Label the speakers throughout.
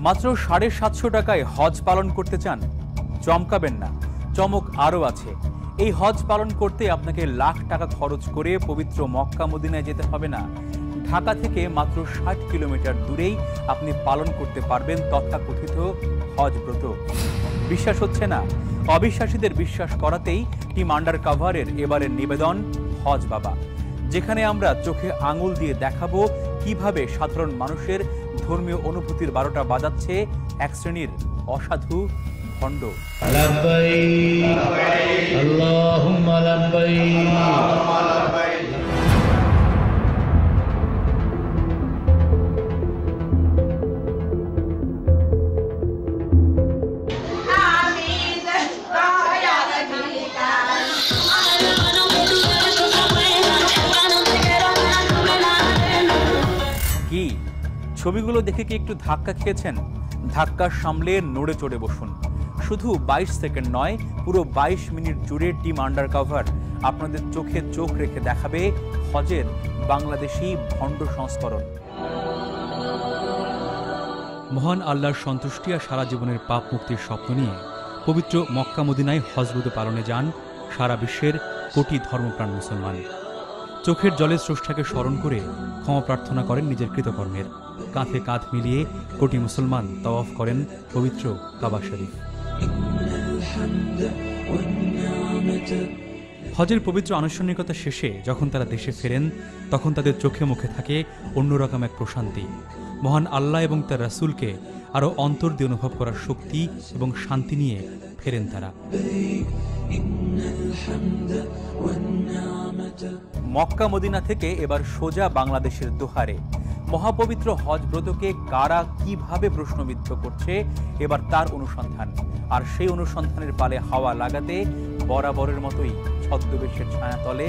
Speaker 1: মাত্র 750 টাকায় হজ পালন করতে চান? চমকাবেন না, চমক আরও আছে। এই হজ পালন করতে আপনাকে লাখ টাকা খরচ করে পবিত্র মক্কা মদিনায় যেতে হবে না। ঢাকা থেকে মাত্র 60 কিলোমিটার দূরেই আপনি পালন করতে পারবেন তথাকথিত হজ ব্রত। বিশ্বাস হচ্ছে না? অবিশ্বাসীদের বিশ্বাস করাতেই টিম আন্ডার কাভারের এবারের নিবেদন হজ বাবা, যেখানে আমরা চোখে আঙুল দিয়ে দেখাবো কিভাবে সাধারণ মানুষের ধর্মীয় অনুভূতির 12টা বাজাচ্ছে এক শ্রেণীর অসাধু ভণ্ড। কি ছবিগুলো দেখে কি একটু ধাক্কা খেয়েছেন? ধাক্কা সামলে নড়ে চড়ে বসুন। শুধু 22 সেকেন্ড নয়, পুরো 22 মিনিট জুড়ে টিম আন্ডার কাভার আপনাদের চোখে চোখ রেখে দেখাবে হজের বাংলাদেশি ভণ্ড সংস্করণ। মহান আল্লাহর সন্তুষ্টি আর সারা জীবনের পাপ মুক্তির স্বপ্ন নিয়ে পবিত্র মক্কা মদিনায় হজব্রত পালনে যান সারা বিশ্বের কোটি ধর্মপ্রাণ মুসলমান। চোখের জলে স্রষ্টাকে স্মরণ করে ক্ষমা প্রার্থনা করেন নিজের কৃতকর্মের। কাঁধে কাঁধ মিলিয়ে কোটি মুসলমান তাওয়াফ করেন পবিত্র কাবা শরীফ। হজের পবিত্র আনুষ্ঠানিকতা শেষে যখন তারা দেশে ফেরেন, তখন তাদের চোখে মুখে থাকে অন্যরকম এক প্রশান্তি। মহান আল্লাহ এবং তার রাসূলকে আরও অন্তর দিয়ে অনুভব করার শক্তি এবং শান্তি নিয়ে ফেরেন তারা। মক্কা মদিনা থেকে এবার সোজা বাংলাদেশের দোহারে মহাপবিত্র হজ ব্রতকে কারা কিভাবে প্রশ্নবিদ্ধ করছে, এবার তার অনুসন্ধান। আর সেই অনুসন্ধানের পালে হাওয়া লাগাতে বরাবরের মতোই ছদ্মবেশের ছায়াতলে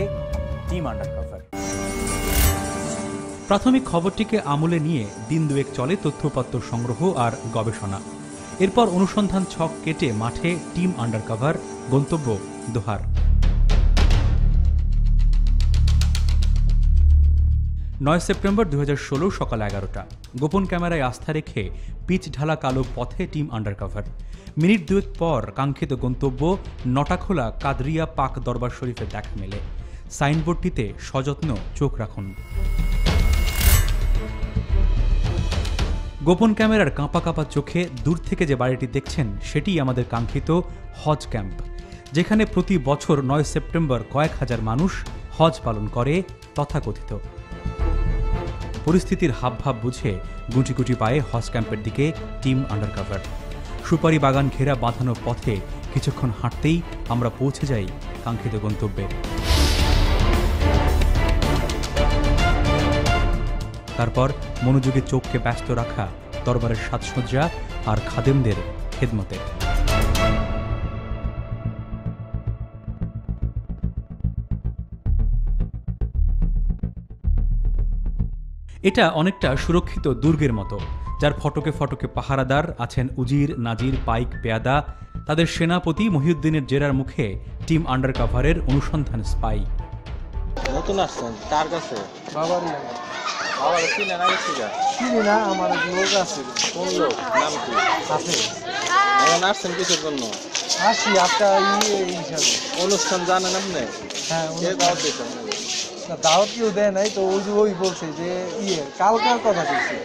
Speaker 1: টিম আন্ডার কাভার। প্রাথমিক খবরটিকে আমলে নিয়ে দিন দুয়েক চলে তথ্যপত্র সংগ্রহ আর গবেষণা। এরপর অনুসন্ধান ছক কেটে মাঠে টিম আন্ডার কাভার, গন্তব্য দোহার। 9 সেপ্টেম্বর 2016 সকাল 11টা। গোপন ক্যামেরায় আস্থা রেখে পিচ ঢালা কালো পথে টিম আন্ডার কাভার। মিনিট দুয়েক পর কাঙ্ক্ষিত গন্তব্য নটাখোলা কাদরিয়া পাক দরবার শরীফের দেখা মেলে। সাইনবোর্ডটিতে সযত্ন চোখ রাখুন। গোপন ক্যামেরার কাঁপা কাঁপা চোখে দূর থেকে যে বাড়িটি দেখছেন সেটিই আমাদের কাঙ্ক্ষিত হজ ক্যাম্প, যেখানে প্রতি বছর 9 সেপ্টেম্বর কয়েক হাজার মানুষ হজ পালন করে তথাকথিত। পরিস্থিতির হাবভাব বুঝে গুটি গুটি পায়ে হজ ক্যাম্পের দিকে টিম আন্ডার কাভার। সুপারি বাগান ঘেরা বাঁধানো পথে কিছুক্ষণ হাঁটতেই আমরা পৌঁছে যাই কাঙ্ক্ষিত গন্তব্যে। তারপর মনোযোগে চোখকে ব্যস্ত রাখা দরবারের সাজসজ্জা আর খাদেমদের খেদমতে। এটা অনেকটা সুরক্ষিত দুর্গের মতো, যার ফটকে ফটকে পাহারাদার আছেন উজির, নাজির, পাইক, পেয়াদা। তাদের সেনাপতি মহিউদ্দিনের জেরার মুখে টিম আন্ডার কাভারের অনুসন্ধান স্পাই।
Speaker 2: নতুন আসছেন কার কাছে?
Speaker 3: বাবারই
Speaker 2: বাবার চিনেন আগে থেকে?
Speaker 3: চিনি না, আমার এক লোক আছে।
Speaker 2: কোন লোক? নাম কি?
Speaker 3: আছে।
Speaker 2: এখন আসছেন কিসের জন্য?
Speaker 3: আসি একটা হিসাবে।
Speaker 2: অনুষ্ঠান জানেন আপনি?
Speaker 3: হ্যাঁ,
Speaker 2: কে দাওয়াত দিয়েছেন?
Speaker 3: দাওয়াত কেউ দেয় নাই তো, ওই বলছে যে কালকার কথা বলছে।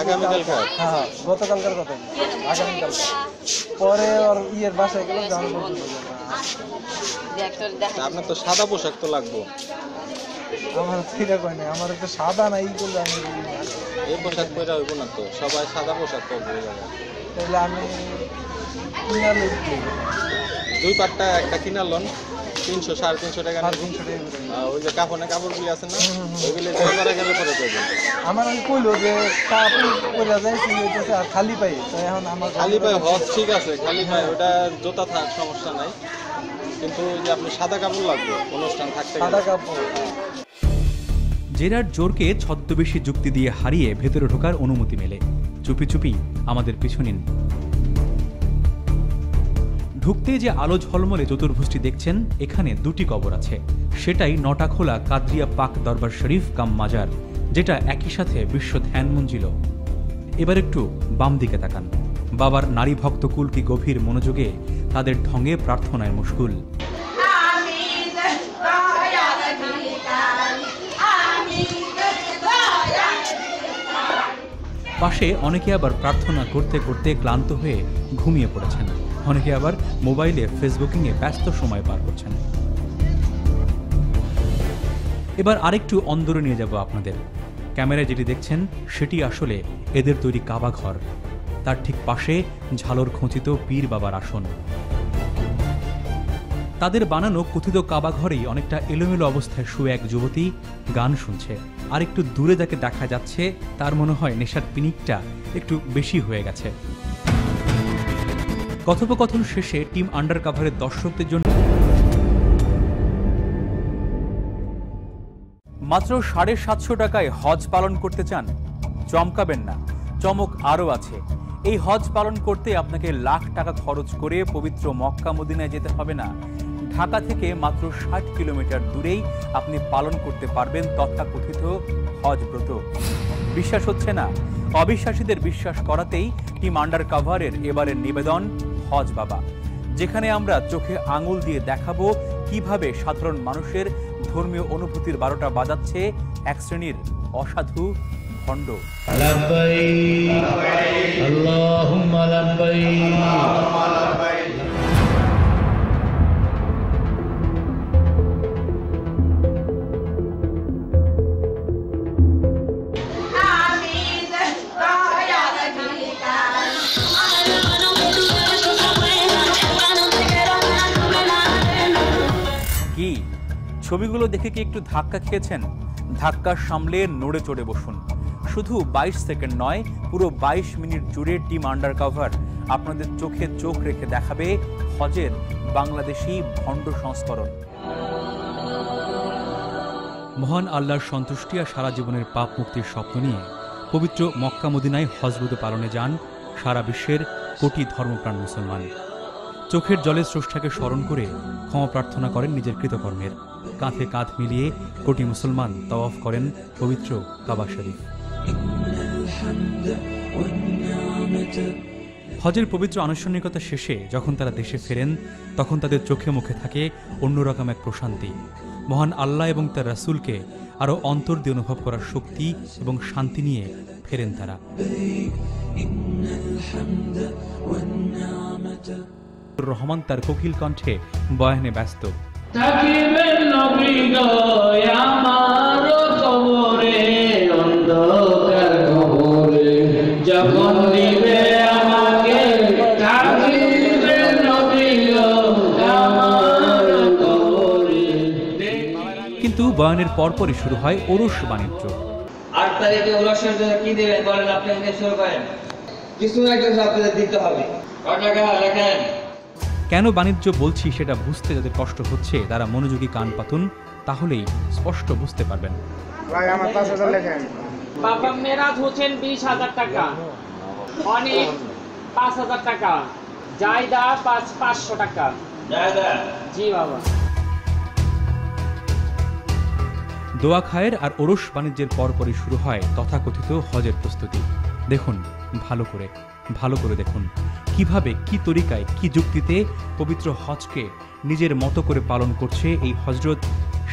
Speaker 2: আগামীকালকার?
Speaker 3: হ্যাঁ, গতকালকার কথা, আগামীকাল। পরে ওর বাসায় গেলাম, জানা বলছিল
Speaker 2: আপনার তো সাদা পোশাক তো লাগবো।
Speaker 3: আমার ফিরে কয় নাই, আমার একটা সাদা নাই করলে আমি
Speaker 2: এই পোশাক পরে হইব না তো, সবাই সাদা পোশাক পরে যাবে।
Speaker 3: তাহলে আমি
Speaker 2: দুই পাটটা একটা কিনালন 300 350 টাকা।
Speaker 3: 350 টাকা।
Speaker 2: ওই যে কাপড়ে কাপড়গুলি আছে না, ওইগুলি জমা গেলে পরে করবেন।
Speaker 3: আমার আমি কইলো যে কাপড় পরে যাইছি হইতেছে আর খালি পাই, তো এখন আমার
Speaker 2: খালি পায়ে হজ ঠিক আছে, খালি পায়ে ওটা জুতা থাক সমস্যা নাই, কিন্তু ওই যে আপনি সাদা কাপড় লাগবে অনুষ্ঠান থাকতে।
Speaker 3: সাদা কাপড়।
Speaker 1: জেরার জোরকে ছদ্মবেশী যুক্তি দিয়ে হারিয়ে ভেতরে ঢোকার অনুমতি মেলে। চুপি চুপি আমাদের পিছু নিন। ঢুকতে যে আলো ঝলমলে চতুর্ভুজটি দেখছেন, এখানে দুটি কবর আছে। সেটাই নটাখোলা কাদরিয়া পাক দরবার শরীফ কাম মাজার, যেটা একই সাথে বিশ্ব ধ্যান মঞ্জিল। এবার একটু বাম দিকে তাকান। বাবার নারী ভক্তকুল কি গভীর মনোযোগে তাদের ঢঙে প্রার্থনায় মশগুল। পাশে অনেকে আবার প্রার্থনা করতে করতে ক্লান্ত হয়ে ঘুমিয়ে পড়েছেন, অনেকে আবার মোবাইলে ফেসবুকিংয়ে ব্যস্ত সময় পার করছেন। এবার আরেকটু অন্দরে নিয়ে যাব আপনাদের। ক্যামেরায় যেটি দেখছেন সেটি আসলে এদের তৈরি কাবা ঘর। তার ঠিক পাশে ঝালর খচিত পীর বাবার আসন। তাদের বানানো কথিত কাবা ঘরেই অনেকটা এলোমেলো অবস্থায় শুয়ে এক যুবতী গান শুনছে। আর একটু দূরে যাকে দেখা যাচ্ছে তার মনে হয় নেশার পিনিকটা একটু বেশি হয়ে গেছে। কথোপকথন শেষে টিম আন্ডারকভারের দর্শকদের জন্য মাত্র 750 টাকায় হজ পালন করতে চান? চমকাবেন না, চমক আরও আছে। এই হজ পালন করতে আপনাকে লাখ টাকা খরচ করে পবিত্র মক্কা মদিনায় যেতে হবে না। ঢাকা থেকে মাত্র 60 কিলোমিটার দূরেই আপনি পালন করতে পারবেন তথাকথিত হজ ব্রত। বিশ্বাস হচ্ছে না? অবিশ্বাসীদের বিশ্বাস করাতেই টিম আন্ডারকভারের এবারের নিবেদন হজ বাবা, যেখানে আমরা চোখে আঙুল দিয়ে দেখাবো কিভাবে সাধারণ মানুষের ধর্মীয় অনুভূতির 12টা বাজাচ্ছে এক শ্রেণীর অসাধু ভণ্ড। কি ছবিগুলো দেখে কি একটু ধাক্কা খেয়েছেন? ধাক্কা সামলে নড়ে চড়ে বসুন। শুধু 22 সেকেন্ড নয়, পুরো 22 মিনিট জুড়ে টিম আন্ডারকভার আপনাদের চোখে চোখ রেখে দেখাবে হজের বাংলাদেশি ভণ্ড সংস্করণ। মহান আল্লাহর সন্তুষ্টি আর সারা জীবনের পাপ মুক্তির স্বপ্ন নিয়ে পবিত্র মক্কা মদিনায় হজব্রত পালনে যান সারা বিশ্বের কোটি ধর্মপ্রাণ মুসলমান। চোখের জলে স্রষ্টাকে স্মরণ করে ক্ষমা প্রার্থনা করেন নিজের কৃতকর্মের। কাঁধে কাঁধ মিলিয়ে কোটি মুসলমান তাওয়াফ করেন পবিত্র কাবা শরীফ। হজের পবিত্র আনুষ্ঠানিকতা শেষে যখন তারা দেশে ফেরেন তখন তাদের চোখে মুখে থাকে অন্যরকম এক প্রশান্তি। মহান আল্লাহ এবং তার রাসূলকে আরও অন্তর দিয়ে অনুভব করার শক্তি এবং শান্তি নিয়ে ফেরেন তারা। রহমান তার কোকিল কণ্ঠে বয়ানে ব্যস্ত। কিন্তু বয়ানের পরপরই শুরু হয় ওরস বাণিজ্য।
Speaker 4: 8 তারিখে ওরসের জন্য কি দেবেন বলেন, আপনি শুরু করেন। কিছু একটা আপনাদের দিতে হবে। কত টাকা লেখেন?
Speaker 1: কেন বাণিজ্য বলছি সেটা বুঝতে যাদের কষ্ট হচ্ছে তারা মনোযোগী কান পাতুন, তাহলেই স্পষ্ট বুঝতে পারবেন।
Speaker 3: ভাই আমার 5000 লেখেন।
Speaker 5: বাবা মেরাজ হোসেন 20,000 টাকা, অনিক 5,000 টাকা, জায়দা 500 টাকা।
Speaker 4: জায়দা?
Speaker 5: জি বাবা।
Speaker 1: দোয়া খায়ের আর ওরস বাণিজ্যের পরপরই শুরু হয় তথাকথিত হজের প্রস্তুতি। দেখুন ভালো করে দেখুন কিভাবে, কি তরিকায়, কি যুক্তিতে পবিত্র হজকে নিজের মতো করে পালন করছে এই হজরত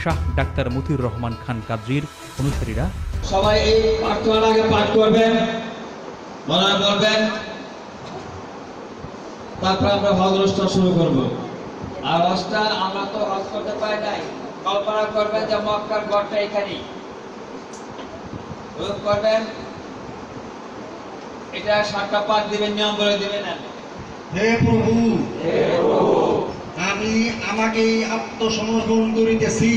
Speaker 1: শাহ ডাক্তার মতিউর রহমান খান কাদরির অনুসারীরা।
Speaker 4: সবাই এই প্রার্থনাটাকে পাঠ করবেন, মনে করবেন, তারপর আমরা হজ অনুষ্ঠান শুরু করব। আর অনুষ্ঠান আমরা তো হজ করতে পারি নাই, কল্পনা করবেন যে মক্কার ঘরটা এখানেই রূপ করবেন। এটা 7টা পাঠ দিবেন, নিয়ম বলে দিবেন।
Speaker 6: হে প্রভু, আমি আমাকে আত্মসমর্পণ করিতেছি।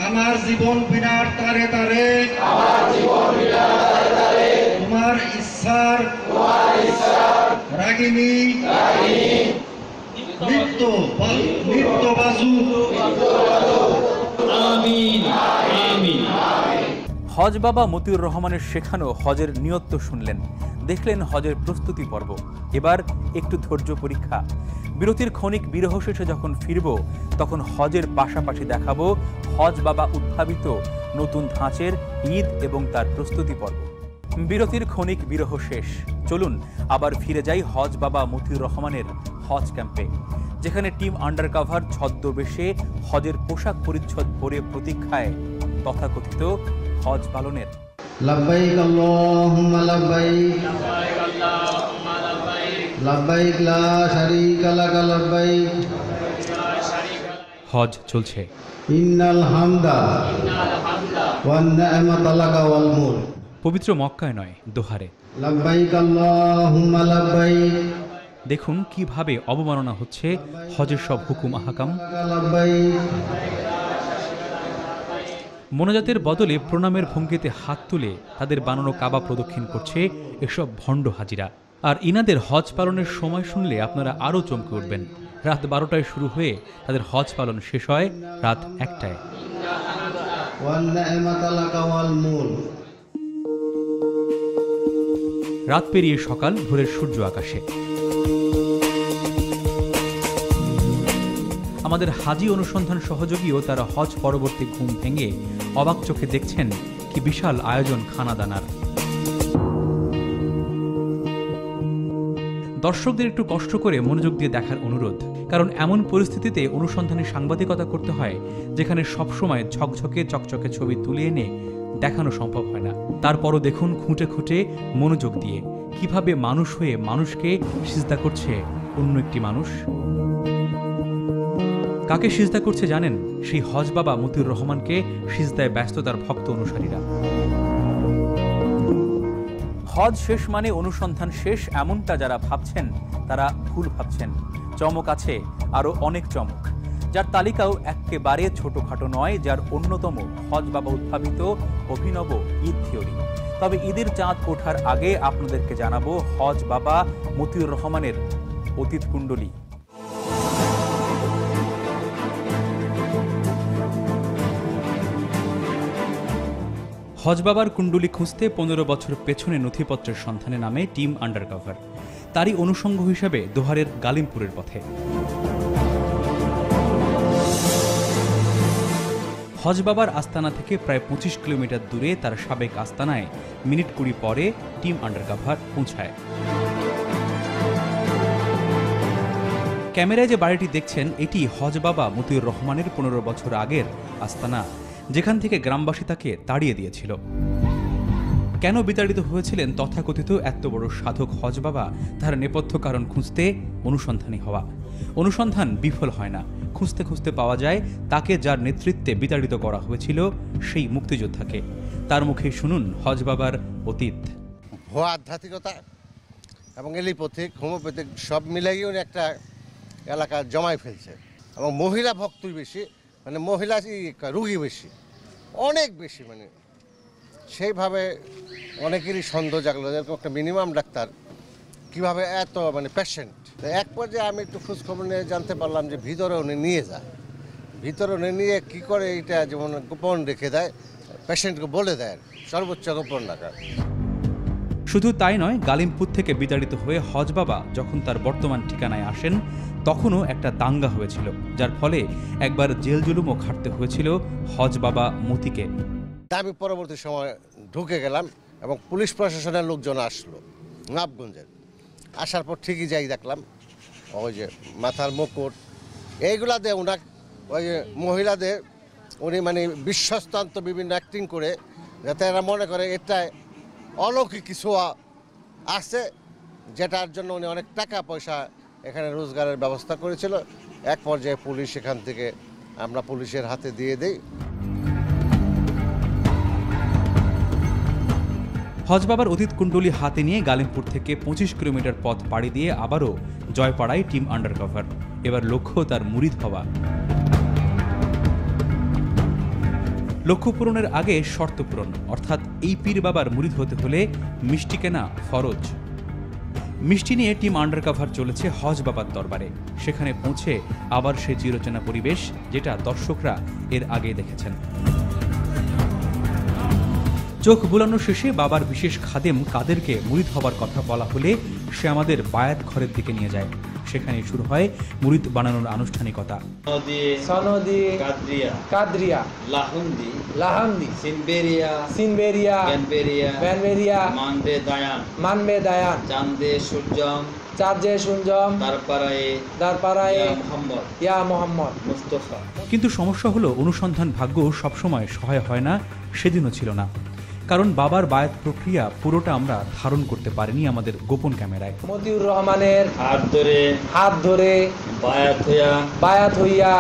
Speaker 6: আমার জীবন বিনার তারে তারে তোমার ইচ্ছার রাগিনী নিত্য বাজু।
Speaker 4: আমিন আমিন।
Speaker 1: হজ বাবা মতিউর রহমানের শেখানো হজের নিয়ত শুনলেন, দেখলেন হজের প্রস্তুতি পর্ব। এবার একটু ধৈর্য পরীক্ষা। বিরতির ক্ষণিক বিরহ শেষে যখন ফিরব তখন হজের পাশাপাশি দেখাবো হজ বাবা উদ্ভাবিত নতুন ধাঁচের ঈদ এবং তার প্রস্তুতি পর্ব। বিরতির ক্ষণিক বিরহ শেষ, চলুন আবার ফিরে যাই হজ বাবা মতিউর রহমানের হজ ক্যাম্পে, যেখানে টিম আন্ডারকভার ছদ্মবেশে হজের পোশাক পরিচ্ছদ পরে প্রতীক্ষায় তথাকথিত হজ পালনের।
Speaker 7: লব্বাইক আল্লাহুম্মা লব্বাইক লব্বাইক লা শারীকা লাক লব্বাইক।
Speaker 1: হজ চলছে।
Speaker 7: ইন্নাল হামদা ওয়ান নি'মাতা লাকা ওয়াল মুলক।
Speaker 1: পবিত্র মক্কায় নয়, দোহারে।
Speaker 7: লব্বাইক আল্লাহুম্মা লব্বাইক।
Speaker 1: দেখুন কিভাবে অবমাননা হচ্ছে হজের সব হুকুম আহকাম।
Speaker 7: লব্বাইক।
Speaker 1: মোনাজাতের বদলে প্রণামের ভঙ্গিতে হাত তুলে তাদের বানানো কাবা প্রদক্ষিণ করছে এসব ভণ্ড হাজিরা। আর ইনাদের হজ পালনের সময় শুনলে আপনারা আরও চমকে উঠবেন। রাত 12টায় শুরু হয়ে তাদের হজ পালন শেষ হয় রাত 1টায়। রাত পেরিয়ে সকাল, ভোরের সূর্য আকাশে। আমাদের হাজি অনুসন্ধান সহযোগীও তারা হজ পরবর্তী ঘুম ভেঙে অবাক চোখে দেখছেন কি বিশাল আয়োজন খানাদানার। দর্শকদের একটু কষ্ট করে মনোযোগ দিয়ে দেখার অনুরোধ, কারণ এমন পরিস্থিতিতে অনুসন্ধানী সাংবাদিকতা করতে হয় যেখানে সবসময় ঝকঝকে চকচকে ছবি তুলে এনে দেখানো সম্ভব হয় না। তারপরও দেখুন খুঁটে খুঁটে মনোযোগ দিয়ে কিভাবে মানুষ হয়ে মানুষকে সিজদা করছে অন্য একটি মানুষ। কাকে সিজদা করছে জানেন? সেই হজ বাবা মতিউর রহমানকে সিজদায় ব্যস্ত তার ভক্ত অনুসারীরা। হজ শেষ মানে অনুসন্ধান শেষ, এমনটা যারা ভাবছেন তারা ভুল ভাবছেন। চমক আছে আরও অনেক চমক, যার তালিকাও একেবারে ছোটখাটো নয়, যার অন্যতম হজ বাবা উদ্ভাবিত অভিনব ঈদ থিওরি। তবে ঈদের চাঁদ ওঠার আগে আপনাদেরকে জানাবো হজ বাবা মতিউর রহমানের অতীত কুণ্ডলী। হজ বাবার কুণ্ডলী খুঁজতে 15 বছর পেছনে নথিপত্রের সন্ধানে নামে টিম আন্ডারকভার। তারই অনুষঙ্গ হিসেবে দোহারের গালিমপুরের পথে। হজ বাবার আস্তানা থেকে প্রায় 25 কিলোমিটার দূরে তার সাবেক আস্তানায় মিনিট 20 পরে টিম আন্ডারকভার পৌঁছায়। ক্যামেরায় যে বাড়িটি দেখছেন এটি হজ বাবা মতিউর রহমানের 15 বছর আগের আস্তানা, যেখান থেকে গ্রামবাসী তাকে তাড়িয়ে দিয়েছিল। কেন বিতাড়িত হয়েছিলেন তথাকথিত এত বড় সাধক হজ বাবা, তার নেপথ্য কারণ খুঁজতে অনুসন্ধানী হওয়া। অনুসন্ধান বিফল হয় না, খুঁজতে খুঁজতে পাওয়া যায় তাকে যার নেতৃত্বে বিতাড়িত করা হয়েছিল, সেই মুক্তিযোদ্ধাকে। তার মুখে শুনুন হজ বাবার অতীত।
Speaker 8: ভুয়া আধ্যাত্মিকতা এবং এলিপ্যাথিক, হোমিওপ্যাথিক সব মিলাই উনি একটা এলাকা জমাই ফেলছে। এবং মহিলা ভক্তই বেশি, মানে মহিলা রুগী বেশি, অনেক বেশি। মানে সেইভাবে অনেকেরই সন্দেহ জাগলো যেরকম একটা মিনিমাম ডাক্তার কীভাবে এত মানে পেশেন্ট। এক পর্যায়ে আমি একটু খোঁজখবর নিয়ে জানতে পারলাম যে ভিতরে উনি নিয়ে যায়, ভিতরে উনি নিয়ে কী করে এটা যেমন গোপন রেখে দেয়, পেশেন্টকে বলে দেয় সর্বোচ্চ গোপন রাখার।
Speaker 1: শুধু তাই নয়, গালিমপুর থেকে বিতাড়িত হয়ে হজ বাবা যখন তার বর্তমান ঠিকানায় আসেন তখনও একটা দাঙ্গা হয়েছিল, যার ফলে একবার জেল জুলুমও খাটতে হয়েছিল হজ বাবা মতিকে।
Speaker 8: আমি পরবর্তী সময় ঢুকে গেলাম এবং পুলিশ প্রশাসনের লোকজন আসলো নবাবগঞ্জের। আসার পর ঠিকই যাই দেখলাম ওই যে মাথার মুকুট এইগুলা দিয়ে ওনার ওই মহিলাদের উনি মানে বিশ্বস্তান্ত বিভিন্ন অ্যাক্টিং করে যাতে এরা মনে করে এটাই অলৌকিক কিছু আছে, যেটার জন্য উনি অনেক টাকা পয়সা এখানে রোজগারের ব্যবস্থা করেছিল। এক পর্যায়ে পুলিশ এখান থেকে আমরা পুলিশের হাতে দিয়ে দেই।
Speaker 1: হজ বাবার অতীত কুণ্ডলী হাতে নিয়ে গালিমপুর থেকে 25 কিলোমিটার পথ পাড়ি দিয়ে আবারও জয়পাড়ায় টিম আন্ডারকভার। এবার লক্ষ্য তার মুরিদ হওয়া। লক্ষ্য পূরণের আগে শর্ত পূরণ, অর্থাৎ এই পীর বাবার মুরিদ হতে হলে মিষ্টি কেনা ফরজ। মিষ্টি নিয়ে টিম আন্ডারকভার চলেছে হজ বাবার দরবারে। সেখানে পৌঁছে আবার সে চিরচেনা পরিবেশ, যেটা দর্শকরা এর আগে দেখেছেন। চোখ বুলানো শেষে বাবার বিশেষ খাদেম কাদেরকে মুরিদ হবার কথা বলা হলে সে আমাদের বায়াত ঘরের দিকে নিয়ে যায়। সেখানেই শুরু হয় মুরিদ বানানোর আনুষ্ঠানিকতা।
Speaker 3: সনদি, কাদরিয়া, লাহান্দি, সিনবেরিয়া, ব্যানবেরিয়া, মানবে দায়ান, চাঁদে সূর্যম, দারপাড়ায়ে, ইয়া মোহাম্মদ, মুস্তাফা।
Speaker 1: কিন্তু সমস্যা হলো অনুসন্ধান ভাগ্য সবসময় সহায় হয় না, সেদিনও ছিল না। কারণ বাবার বায়াত প্রক্রিয়া পুরোটা আমরা ধারণ করতে পারিনি আমাদের গোপন ক্যামেরায়।
Speaker 3: মতিউর রহমানের হাত ধরে বায়াত হইয়া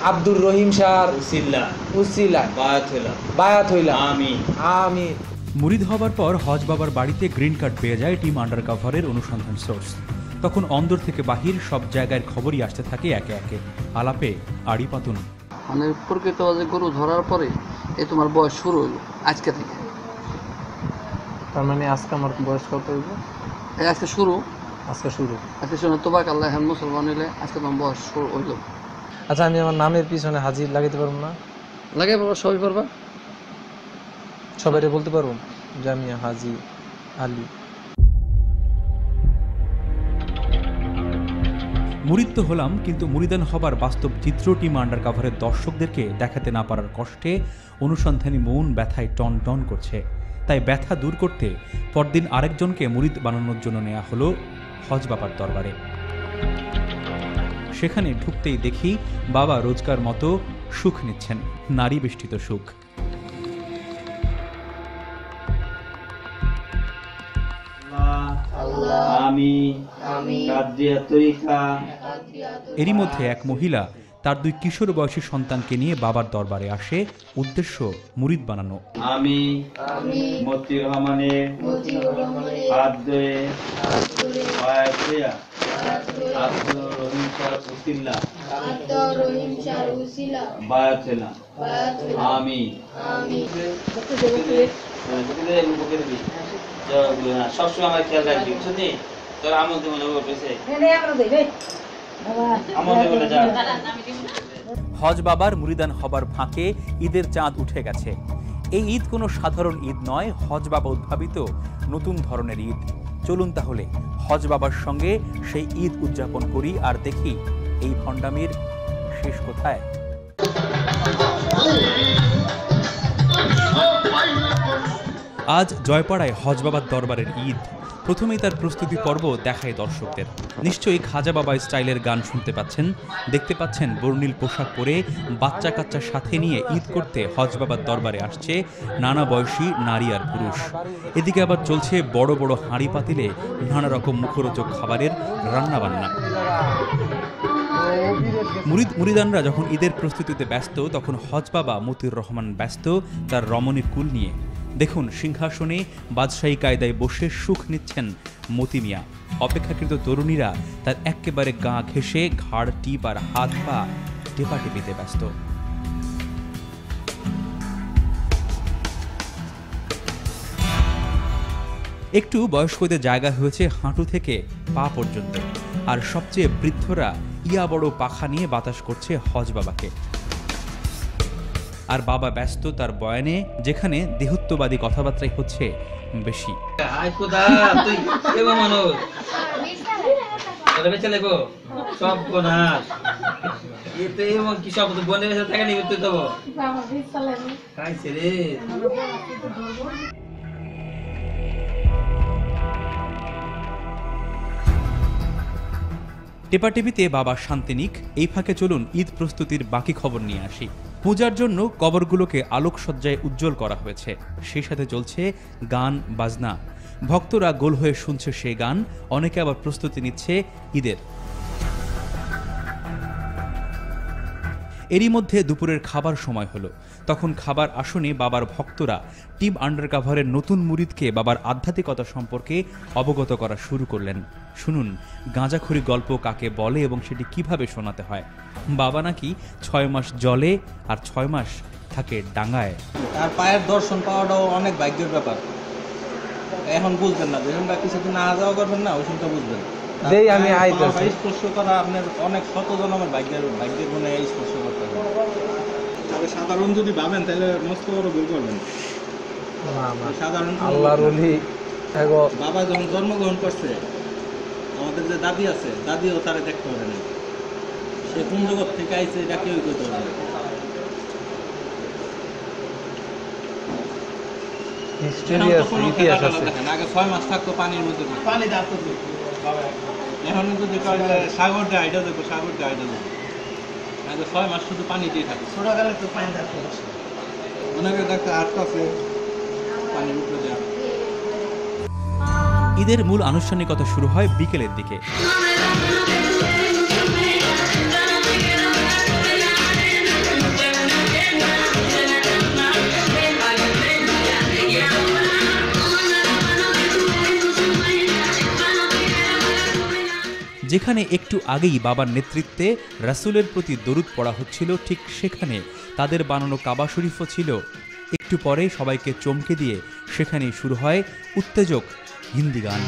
Speaker 3: আব্দুর রহিম স্যার উসিলা বায়াত হইলা। আমিন।
Speaker 1: মুরিদ হবার পর হজ বাবার বাড়িতে গ্রিন কার্ড পেয়ে যায় টিম আন্ডারকভারের অনুসন্ধান সোর্স। তখন অন্দর থেকে বাহির সব জায়গার খবরই আসতে থাকে একে একে, আলাপে আড়ি পাতুন।
Speaker 9: মানে প্রকৃত গরু ধরার পরে এই তোমার বয়স শুরু হইলো আজকে থেকে।
Speaker 3: তার মানে আজকে আমার বয়স কত হইব?
Speaker 9: আজকে শুরু তোবাক আল্লাহ মুসলমান হইলে আজকে তোমার বয়স শুরু হইলো।
Speaker 3: আচ্ছা, আমি আমার নামের পিছনে হাজির লাগাইতে পারবো না?
Speaker 9: লাগাই পারবা, সবই পারবা,
Speaker 3: সবাই বলতে পারবো যে আমি হাজি আলী।
Speaker 1: মুরিদ তো হলাম, কিন্তু মুরিদান হবার বাস্তব চিত্র টিম আন্ডারকভারের দর্শকদেরকে দেখাতে না পারার কষ্টে অনুসন্ধানী মন ব্যথায় টন টন করছে। তাই ব্যথা দূর করতে পরদিন আরেকজনকে মুরিদ বানানোর জন্য নেওয়া হলো হজ বাবার দরবারে। সেখানে ঢুকতেই দেখি বাবা রোজকার মতো সুখ নিচ্ছেন, নারী বেষ্টিত সুখ। এরই মধ্যে এক মহিলা তার 2 কিশোর বয়সী সন্তানকে নিয়ে বাবার দরবারে আসে, উদ্দেশ্য মুরিদ বানানো।
Speaker 4: আমি মতিউর রহমানের হাত ধরে আব্দুর রহিম স্যার উসিলা বায়াত হইলাম। আমি সবসময় আমার খেয়াল রাখবি, বুঝলি? তোর আমল মনে করতেছে
Speaker 1: হজ বাবার মুরিদান হবার ফাঁকে ঈদের চাঁদ উঠে গেছে। এই ঈদ কোনো সাধারণ ঈদ নয়, হজ বাবা উদ্ভাবিত নতুন ধরনের ঈদ। চলুন তাহলে হজ বাবার সঙ্গে সেই ঈদ উদযাপন করি আর দেখি এই ভণ্ডামির শেষ কোথায়। আজ জয়পাড়ায় হজ বাবার দরবারের ঈদ। প্রথমেই তার প্রস্তুতি পর্ব দেখায় দর্শকদের। নিশ্চয়ই খাজা বাবা স্টাইলের গান শুনতে পাচ্ছেন, দেখতে পাচ্ছেন বর্ণিল পোশাক পরে বাচ্চা কাচ্চা সাথে নিয়ে ঈদ করতে হজ বাবার দরবারে আসছে নানা বয়সী নারী আর পুরুষ। এদিকে আবার চলছে বড় বড় হাঁড়ি পাতিলে নানা রকম মুখরোচক খাবারের রান্নাবান্না। মুরিদানরা যখন ঈদের প্রস্তুতিতে ব্যস্ত, তখন হজ বাবা মতিউর রহমান ব্যস্ত তার রমণীর কুল নিয়ে। দেখুন, সিংহাসনে বাদশাহী কায়দায় বসে সুখ নিচ্ছেন মতি মিয়া। অপেক্ষাকৃত তরুণীরা তার একেবারে গা ঘেঁষে ঘাড় টিপ আর হাত পা টেপাটেপিতে ব্যস্ত। একটু বয়স্কদের জায়গা হয়েছে হাঁটু থেকে পা পর্যন্ত, আর সবচেয়ে বৃদ্ধরা ইয়া বড় পাখা নিয়ে বাতাস করছে হজ বাবাকে। আর বাবা ব্যস্ত তার বয়ানে, যেখানে দেহত্ববাদী কথাবার্তাই হচ্ছে বেশি। টেপাটেপিতে বাবা শান্তিনিক। এই ফাঁকে চলুন ঈদ প্রস্তুতির বাকি খবর নিয়ে আসি। পূজার জন্য কবরগুলোকে আলোকসজ্জায় উজ্জ্বল করা হয়েছে, সেই সাথে চলছে গান বাজনা। ভক্তরা গোল হয়ে শুনছে সেই গান, অনেকে আবার প্রস্তুতি নিচ্ছে ঈদের। এরই মধ্যে দুপুরের খাবার সময় হলো। তখন খাবার আসনে বাবার ভক্তরা টিম আন্ডারকভারের নতুন মুরিদকে বাবার আধ্যাত্মিকতা সম্পর্কে অবগত করা শুরু করলেন। শুনুন গাঁজাখড়ি গল্প কাকে বলে এবং সেটি কিভাবে শোনাতে হয়। বাবা নাকি 6 মাস জলে আর 6 মাস থাকে ডাঙ্গায়।
Speaker 2: তার পায়ের দর্শন পাওয়াটাও অনেক ভাগ্যের ব্যাপার। এখন বুঝবেন না, যখন বা কিছুদিন না যাওয়া করবেন না, ওই সময়টা বুঝবেন।
Speaker 3: আমি
Speaker 2: স্পর্শ করা আপনার অনেক শত জন্মের ভাগ্যের গুণে স্পর্শ করতে হবে। তবে সাধারণ যদি ভাবেন তাহলে মস্ত বড় ভুল করবেন। সাধারণ আল্লাহর ওলি বাবা যখন জন্মগ্রহণ করছে আমাদের যে দাদি আছে, দাদিও তারা দেখতে পারে না। সে কোন জগৎ থেকে আইছে এটা কেউই করতে পারে না।
Speaker 3: হিস্টোরি আছে, ইতিহাস আছে।
Speaker 2: আগে 6 মাস থাকতো পানির মধ্যে, পানি দাঁড়তো। এখন যদি সাগর দিয়ে আইডা দেখো, সাগর দিয়ে আইডা দেখো, আগে 6 মাস শুধু পানিতেই থাকতো। ছোটকালে তো পানি থাকতো, ওনাকে দেখতে আটকাছে পানির উপরে দেওয়া।
Speaker 1: ঈদের মূল আনুষ্ঠানিকতা শুরু হয় বিকেলের দিকে। যেখানে একটু আগেই বাবার নেতৃত্বে রাসূলের প্রতি দরুদ পড়া হচ্ছিল, ঠিক সেখানে তাদের বানানো কাবা শরীফও ছিল। একটু পরেই সবাইকে চমকে দিয়ে সেখানেই শুরু হয় উত্তেজক হিন্দি গান।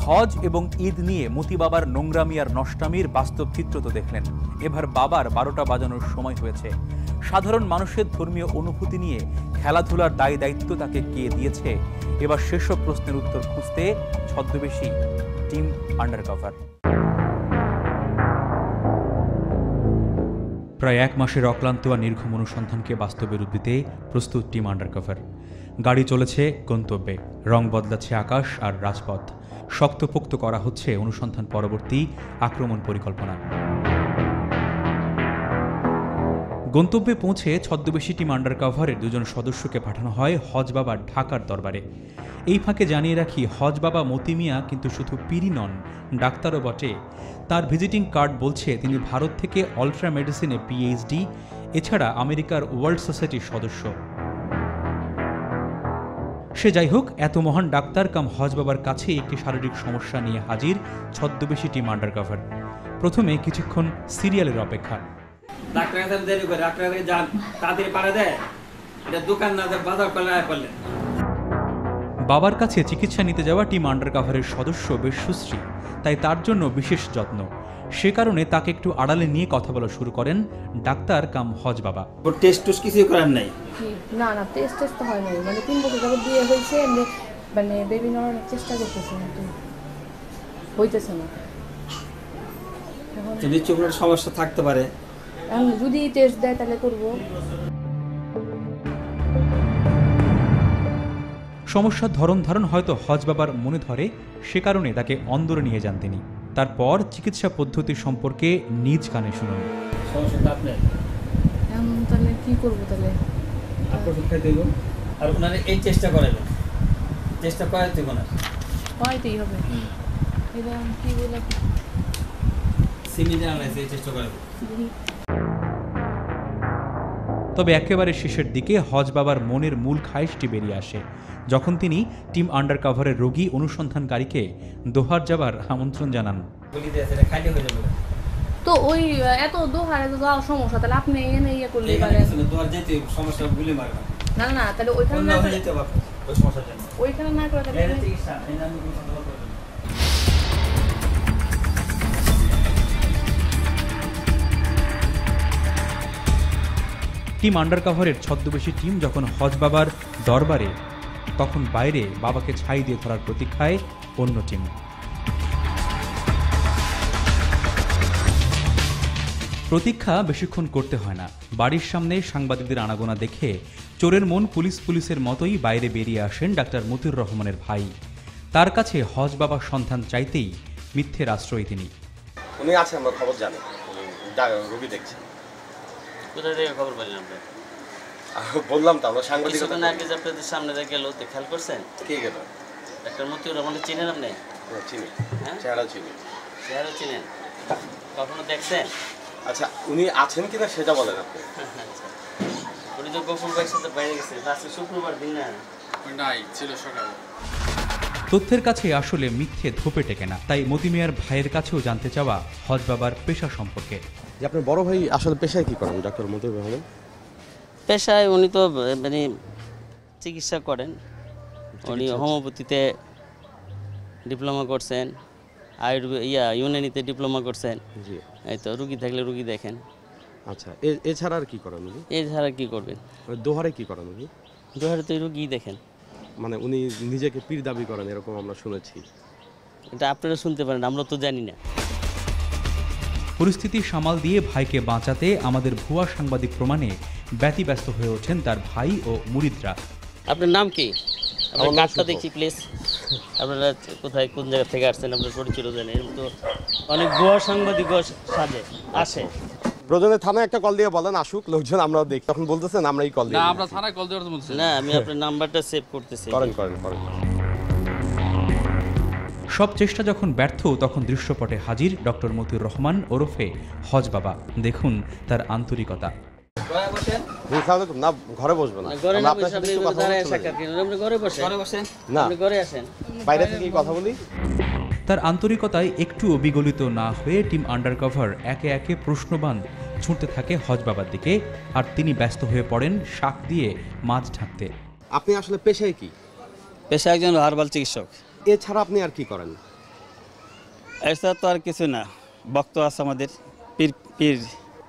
Speaker 1: হজ এবং ঈদ নিয়ে মতি বাবার নোংরামি আর নষ্টামির বাস্তব চিত্র তো দেখলেন। এবার বাবার 12টা বাজানোর সময় হয়েছে। সাধারণ মানুষের ধর্মীয় অনুভূতি নিয়ে খেলাধুলার দায় দায়িত্ব তাকে কে দিয়েছে? এবার সেসব প্রশ্নের উত্তর খুঁজতে ছদ্মবেশী টিম আন্ডারকভার। প্রায় 1 মাসের অক্লান্ত আর নির্ঘুম অনুসন্ধানকে বাস্তবে রূপ দিতে প্রস্তুত টিম আন্ডারকভার। গাড়ি চলেছে গন্তব্যে, রং বদলাচ্ছে আকাশ আর রাজপথ। শক্তপোক্ত করা হচ্ছে অনুসন্ধান পরবর্তী আক্রমণ পরিকল্পনা। গন্তব্যে পৌঁছে ছদ্মবেশী টিম আন্ডারকভারের 2 জন সদস্যকে পাঠানো হয় হজ বাবার ঢাকার দরবারে। এই ফাঁকে জানিয়ে রাখি, হজ বাবা মতি মিয়া কিন্তু শুধু পীরই নন, ডাক্তারও বটে। তার ভিজিটিং কার্ড বলছে তিনি ভারত থেকে আল্ট্রা মেডিসিনে পিএইচডি, এছাড়া আমেরিকার ওয়ার্ল্ড সোসাইটির সদস্য। সে যাই হোক, এত মহান ডাক্তার কাম হজ বাবার কাছে একটি শারীরিক সমস্যা নিয়ে হাজির ছদ্মবেশী টিম আন্ডারকভার। প্রথমে কিছুক্ষণ সিরিয়ালের অপেক্ষা। বাবার কাছে চিকিৎসা নিতে যাওয়া টিম আন্ডারকভারের সদস্য বেশ সুশ্রী, তাই তার জন্য বিশেষ যত্ন। সে কারণে তাকে একটু আড়ালে নিয়ে কথা বলা শুরু করেন ডাক্তার কাম হজ বাবা।
Speaker 2: টেস্ট কিছু করার নাই?
Speaker 10: না না, টেস্ট তো হয় নাই, মানে 3 বছর যাবত বিয়ে হয়েছে, মানে বেবি নেওয়ার চেষ্টা করতেছে কিন্তু হইতেছে না।
Speaker 2: যদি চোখের সমস্যা থাকতে পারে,
Speaker 10: যদি টেস্ট দেয় তাহলে করব।
Speaker 1: সমস্যার ধরন ধারণ হয়তো হজ বাবার মনে ধরে, সে কারণে তাকে অন্দরে নিয়ে যান তিনি। তারপর চিকিৎসা পদ্ধতি সম্পর্কে নিজ কানে শুনুন।
Speaker 10: তাহলে কি করবো? তাহলে
Speaker 2: আর ওনারা এই চেষ্টা করাবেন, চেষ্টা করাতে কোন
Speaker 10: হয়তেই হবে। এটা কি বলে
Speaker 2: সিমিনে আনাইছে, চেষ্টা করাবেন।
Speaker 1: তবে একেবারে শেষের দিকে হজ বাবার মনের মূল খায়েশটি বেরিয়ে আসে, যখন তিনি টিম আন্ডারকভারের রোগী অনুসন্ধানকারীকে দোহার যাবার আমন্ত্রণ জানান।
Speaker 10: তো ওই এত দোহারে তো যাওয়ার সমস্যা, তাহলে আপনি এনে ইয়ে করলে পারেন।
Speaker 2: সমস্যা গুলি মারবেন
Speaker 10: না না, তাহলে ওইখানে না করে,
Speaker 2: ওই সমস্যার জন্য
Speaker 10: ওইখানে না করে তাহলে
Speaker 1: টিম আন্ডারকভারের ছদ্মবেশী টিম যখন হজ বাবার দরবারে, তখন বাইরে বাবাকে ছাই দিয়ে ধরার প্রতীক্ষায় অন্য টিম। প্রতীক্ষা বেশিক্ষণ করতে হয় না। বাড়ির সামনে সাংবাদিকদের আনাগোনা দেখে চোরের মন পুলিশের মতোই বাইরে বেরিয়ে আসেন ডাক্তার মতিউর রহমানের ভাই। তার কাছে হজ বাবার সন্ধান চাইতেই মিথ্যের আশ্রয় তিনি।
Speaker 8: উনি আছে, আমরা খবর জানি, রোগী দেখছেন।
Speaker 5: কোথা থেকে খবর পেলেন আপনি?
Speaker 8: বললাম তো, আমরা সাংবাদিক।
Speaker 5: আগে যে আপনাদের সামনে গেল, খেয়াল করছেন?
Speaker 8: কে গেল?
Speaker 5: ডাক্তার মতিউর রহমানকে চিনেন আপনি?
Speaker 8: চিনি,
Speaker 5: হ্যাঁ,
Speaker 8: চেহারা চিনি।
Speaker 5: চেহারা চিনেন? কখনো দেখছেন?
Speaker 8: আচ্ছা, উনি আছেন কিনা সেটা বলেন আপনি।
Speaker 5: উনি তো গোকুল ভাইয়ের সাথে বাইরে গেছে, আজকে শুক্রবার দিন না?
Speaker 11: নাই, ছিল সকালে।
Speaker 1: তথ্যের কাছে আসলে মিথ্যে ধোপে টেকে না, তাই মতি মিয়ার ভাইয়ের কাছেও জানতে চাওয়া হজ বাবার পেশা সম্পর্কে।
Speaker 12: আপনার বড় ভাই আসলে পেশায় কি করেন ডাক্তার মতিউর রহমান?
Speaker 5: পেশায় উনি তো মানে চিকিৎসা করেন। উনি হোমিওপ্যাথিতে ডিপ্লোমা করছেন, ইউনানিতে ডিপ্লোমা করছেন। এই তো রুগী থাকলে রুগী দেখেন।
Speaker 12: আচ্ছা, এছাড়া আর কি করেন উনি?
Speaker 5: এছাড়া কি করবেন?
Speaker 12: দোহারে কি করেন উনি?
Speaker 5: দোহারে তো রুগী দেখেন।
Speaker 12: মানে উনি নিজেকে পীর দাবি করেন এরকম আমরা শুনেছি।
Speaker 5: এটা আপনারা শুনতে পারেন, আমরা তো জানি না।
Speaker 1: পরিস্থিতি সামাল দিয়ে ভাইকে বাঁচাতে আমাদের ভুয়া সাংবাদিক প্রমাণে ব্যতিব্যস্ত হয়ে ওঠেন তার ভাই ও মুরিদরা।
Speaker 5: আপনার নাম কি? আপনার কার্ডটা দেখি প্লিজ। আপনারা কোথায় কোন জায়গা থেকে আসছেন আপনার পরিচিত জানেন? এরকম তো অনেক ভুয়া সাংবাদিক সাজে আসে।
Speaker 12: প্রয়োজনে থানায় একটা কল দিয়ে বলেন আসুক লোকজন, আমরাও দেখি। তখন বলতেছেন আমরাই কল দিই।
Speaker 11: না, আমরা থানায় কল দেওয়ার বলছি
Speaker 5: না, আমি আপনার নাম্বারটা সেভ করতেছি।
Speaker 12: করেন।
Speaker 1: সব চেষ্টা যখন ব্যর্থ তখন দৃশ্যপটে হাজির ডক্টর মতিউর রহমান ওরফে হজ বাবা। দেখুন তার আন্তরিকতা।
Speaker 12: না, ঘরে বসবেন না, বাইরে থেকে কথা বলি।
Speaker 1: তার আন্তরিকতায় একটুও বিগলিত না হয়ে টিম আন্ডারকভার একে একে প্রশ্নবাণ ছুঁড়তে থাকে হজ বাবার দিকে, আর তিনি ব্যস্ত হয়ে পড়েন শাক দিয়ে মাছ ঢাকতে।
Speaker 12: আপনি আসলে পেশায় কি?
Speaker 13: পেশা একজন হার্বাল চিকিৎসক।
Speaker 12: এছাড়া আপনি আর কি করেন?
Speaker 13: এছাড়া তো আর কিছু না, বক্ত আছে আমাদের পীর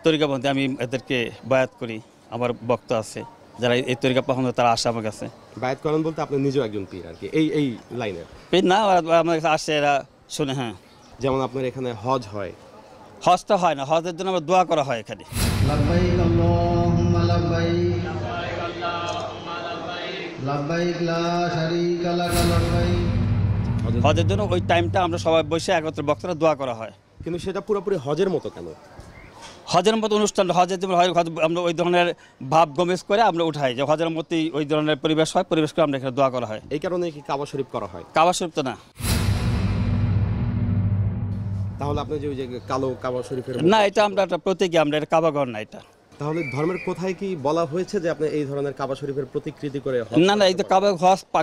Speaker 13: তরিকাপন্থী, আমি এদেরকে বায়াত করি। আমার বক্ত আছে যারা এই তরিকা পছন্দ, তারা আসে আমার কাছে।
Speaker 12: বায়াত করেন বলতে আপনি নিজেও একজন পীর আর কি, এই লাইনের
Speaker 13: পীর না, আমার কাছে আসে, এরা শুনে। হ্যাঁ,
Speaker 12: যেমন আপনার এখানে হজ হয়।
Speaker 13: হজ তো হয় না, হজের জন্য আমরা দোয়া করা হয় এখানে।
Speaker 7: লাব্বাইক আল্লাহুম্মা লাব্বাইক, লাব্বাইক লা শারীকা লাক লাব্বাইক।
Speaker 13: হজের জন্য ওই টাইমটা আমরা সবাই বসে একত্রে বক্তারা দোয়া করা হয়।
Speaker 12: কিন্তু সেটা পুরোপুরি হজের মতো কেন?
Speaker 13: হজের মতো অনুষ্ঠান, হজের যেমন হয়, আমরা ওই ধরনের ভাব গমেজ করে আমরা উঠাই যে হজের মতোই ওই ধরনের পরিবেশ হয়, পরিবেশ করে আমরা এখানে দোয়া করা হয়।
Speaker 12: এই কারণে কি কাবা শরীফ করা হয়?
Speaker 13: কাবা শরীফ তো না।
Speaker 12: তাহলে আপনি যে ওই যে কালো কাবা শরীফের
Speaker 13: না, এটা আমরা একটা প্রতীকী, আমরা এটা কাবা ঘর না এটা।
Speaker 12: তাহলে ধর্মের কোথায় কি বলা হয়েছে যে আপনি এই ধরনের কাবা শরীফের প্রতিকৃতি করে?
Speaker 13: না, এই তো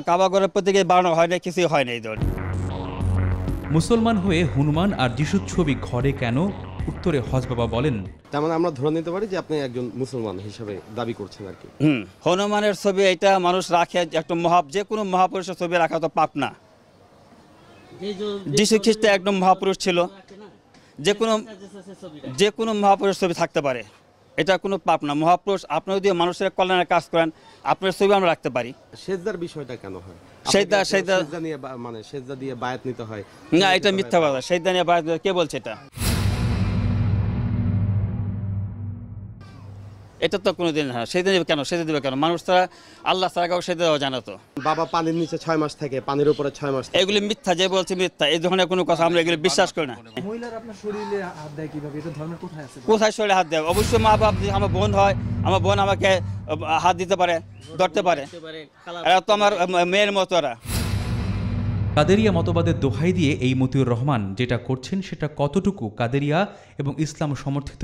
Speaker 13: কাবা ঘরের প্রতীকে বানানো হয় না, কিছুই হয় না এই ধরনের।
Speaker 1: মুসলমান হয়ে হনুমান আর যিশুর ছবি ঘরে কেন? উত্তরে হজ বাবা বলেন,
Speaker 12: তার মানে আমরা ধরে নিতে পারি যে আপনি একজন মুসলমান হিসেবে দাবি করছেন আর কি।
Speaker 13: হনুমানের ছবি এটা মানুষ রাখে, একটা যে কোনো মহাপুরুষের ছবি রাখা তো পাপ না। যিশু খ্রিস্ট একদম মহাপুরুষ ছিল, যে কোনো মহাপুরুষ ছবি থাকতে পারে, এটা কোনো পাপ না। মহাপুরুষ, আপনি যদি মানুষের কল্যাণের কাজ করেন, আপনার ছবি আমরা রাখতে পারি।
Speaker 12: সেজদার বিষয়টা কেন হয়?
Speaker 13: সেজদা
Speaker 12: নিয়ে মানে সেজদা দিয়ে বায়াত নিতে হয়
Speaker 13: না, এটা মিথ্যা কথা। সেজদা নিয়ে বায়াত কে বলছে? এটা তো কোনোদিন সেজদা দেবে কেন? সেজদা দেবে কেন? মানুষ তারা আল্লাহ ছাড়া কাউকে সেজদা দেওয়া জানা তো।
Speaker 12: বাবা পানির নিচে 6 মাস থাকে, পানির উপরে 6 মাস।
Speaker 13: এগুলি মিথ্যা, যে বলছে মিথ্যা। এই ধরনের কোনো কথা আমরা এগুলি বিশ্বাস করি না।
Speaker 3: মহিলারা আপনার শরীরে হাত দেয় কিভাবে? এটা ধর্মের কোথায় আছে?
Speaker 13: কোথায় শরীরে হাত দেয়? অবশ্যই মা বাপ, আমার বোন হয়, আমার বোন আমাকে হাত দিতে পারে, ধরতে পারে। এরা তো আমার মেয়ের মতো। এরা
Speaker 1: কাদেরিয়া মতবাদের দোহাই দিয়ে এই মতিউর রহমান যেটা করছেন সেটা কতটুকু কাদেরিয়া এবং ইসলাম সমর্থিত,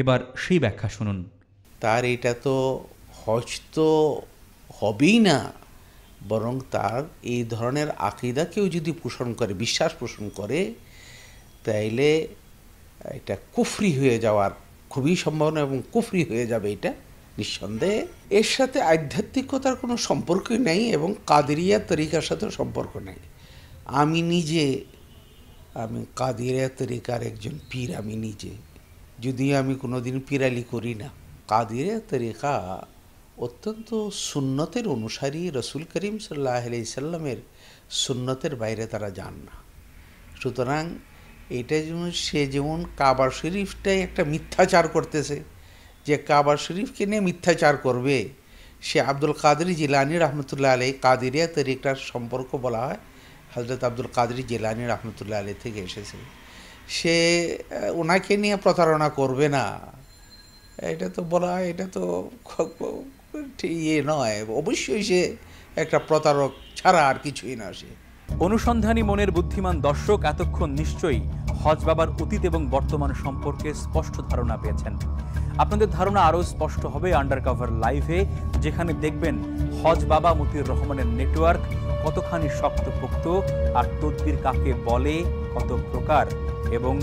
Speaker 1: এবার সেই ব্যাখ্যা শুনুন।
Speaker 14: তার এটা তো হজ তো হবেই না, বরং তার এই ধরনের আকীদা কেউ যদি পোষণ করে, বিশ্বাস পোষণ করে, তাইলে এটা কুফরি হয়ে যাওয়ার খুবই সম্ভাবনা, এবং কুফরি হয়ে যাবে এটা নিঃসন্দেহে। এর সাথে আধ্যাত্মিকতার কোনো সম্পর্কই নেই, এবং কাদেরিয়া তরিকার সাথেও সম্পর্ক নেই। আমি কাদেরিয়া তরিকার একজন পীর, আমি নিজে, যদিও আমি কোনোদিন পীরালি করি না। কাদেরিয়া তরিকা অত্যন্ত সুন্নতের অনুসারী, রসুল করিম সাল্লাল্লাহু আলাইহি সাল্লামের সুন্নতের বাইরে তারা যান না। সুতরাং এটা যেমন কাবা শরীফটাই একটা মিথ্যাচার করতেছে, যে কাবা শরীফকে নিয়ে মিথ্যাচার করবে, সে আব্দুল কাদের জিলানী রহমতুল্লাহ আলাইহি, কাদেরিয়া তরিকার সম্পর্ক বলা হয় হযরত আব্দুল কাদের জিলানী রহমতুল্লাহ আলাইহি থেকে এসেছে। সে ওনাকে নিয়ে প্রতারণা করবে না, এটা তো বলা হয়, এটা তো নয়। অবশ্যই সে একটা প্রতারক ছাড়া আর কিছুই না। সে
Speaker 1: অনুসন্ধানী মনের বুদ্ধিমান দর্শক এতক্ষণ নিশ্চয়ই হজ বাবার অতীত এবং বর্তমান সম্পর্কে স্পষ্ট ধারণা পেয়েছেন। আপনাদের ধারণা আরও স্পষ্ট হবে আন্ডারকভার লাইভে, যেখানে দেখবেন হজ বাবা মতিউর রহমানের নেটওয়ার্ক কতখানি শক্তপোক্ত, আর তদবির কাকে বলে, কত প্রকার এবং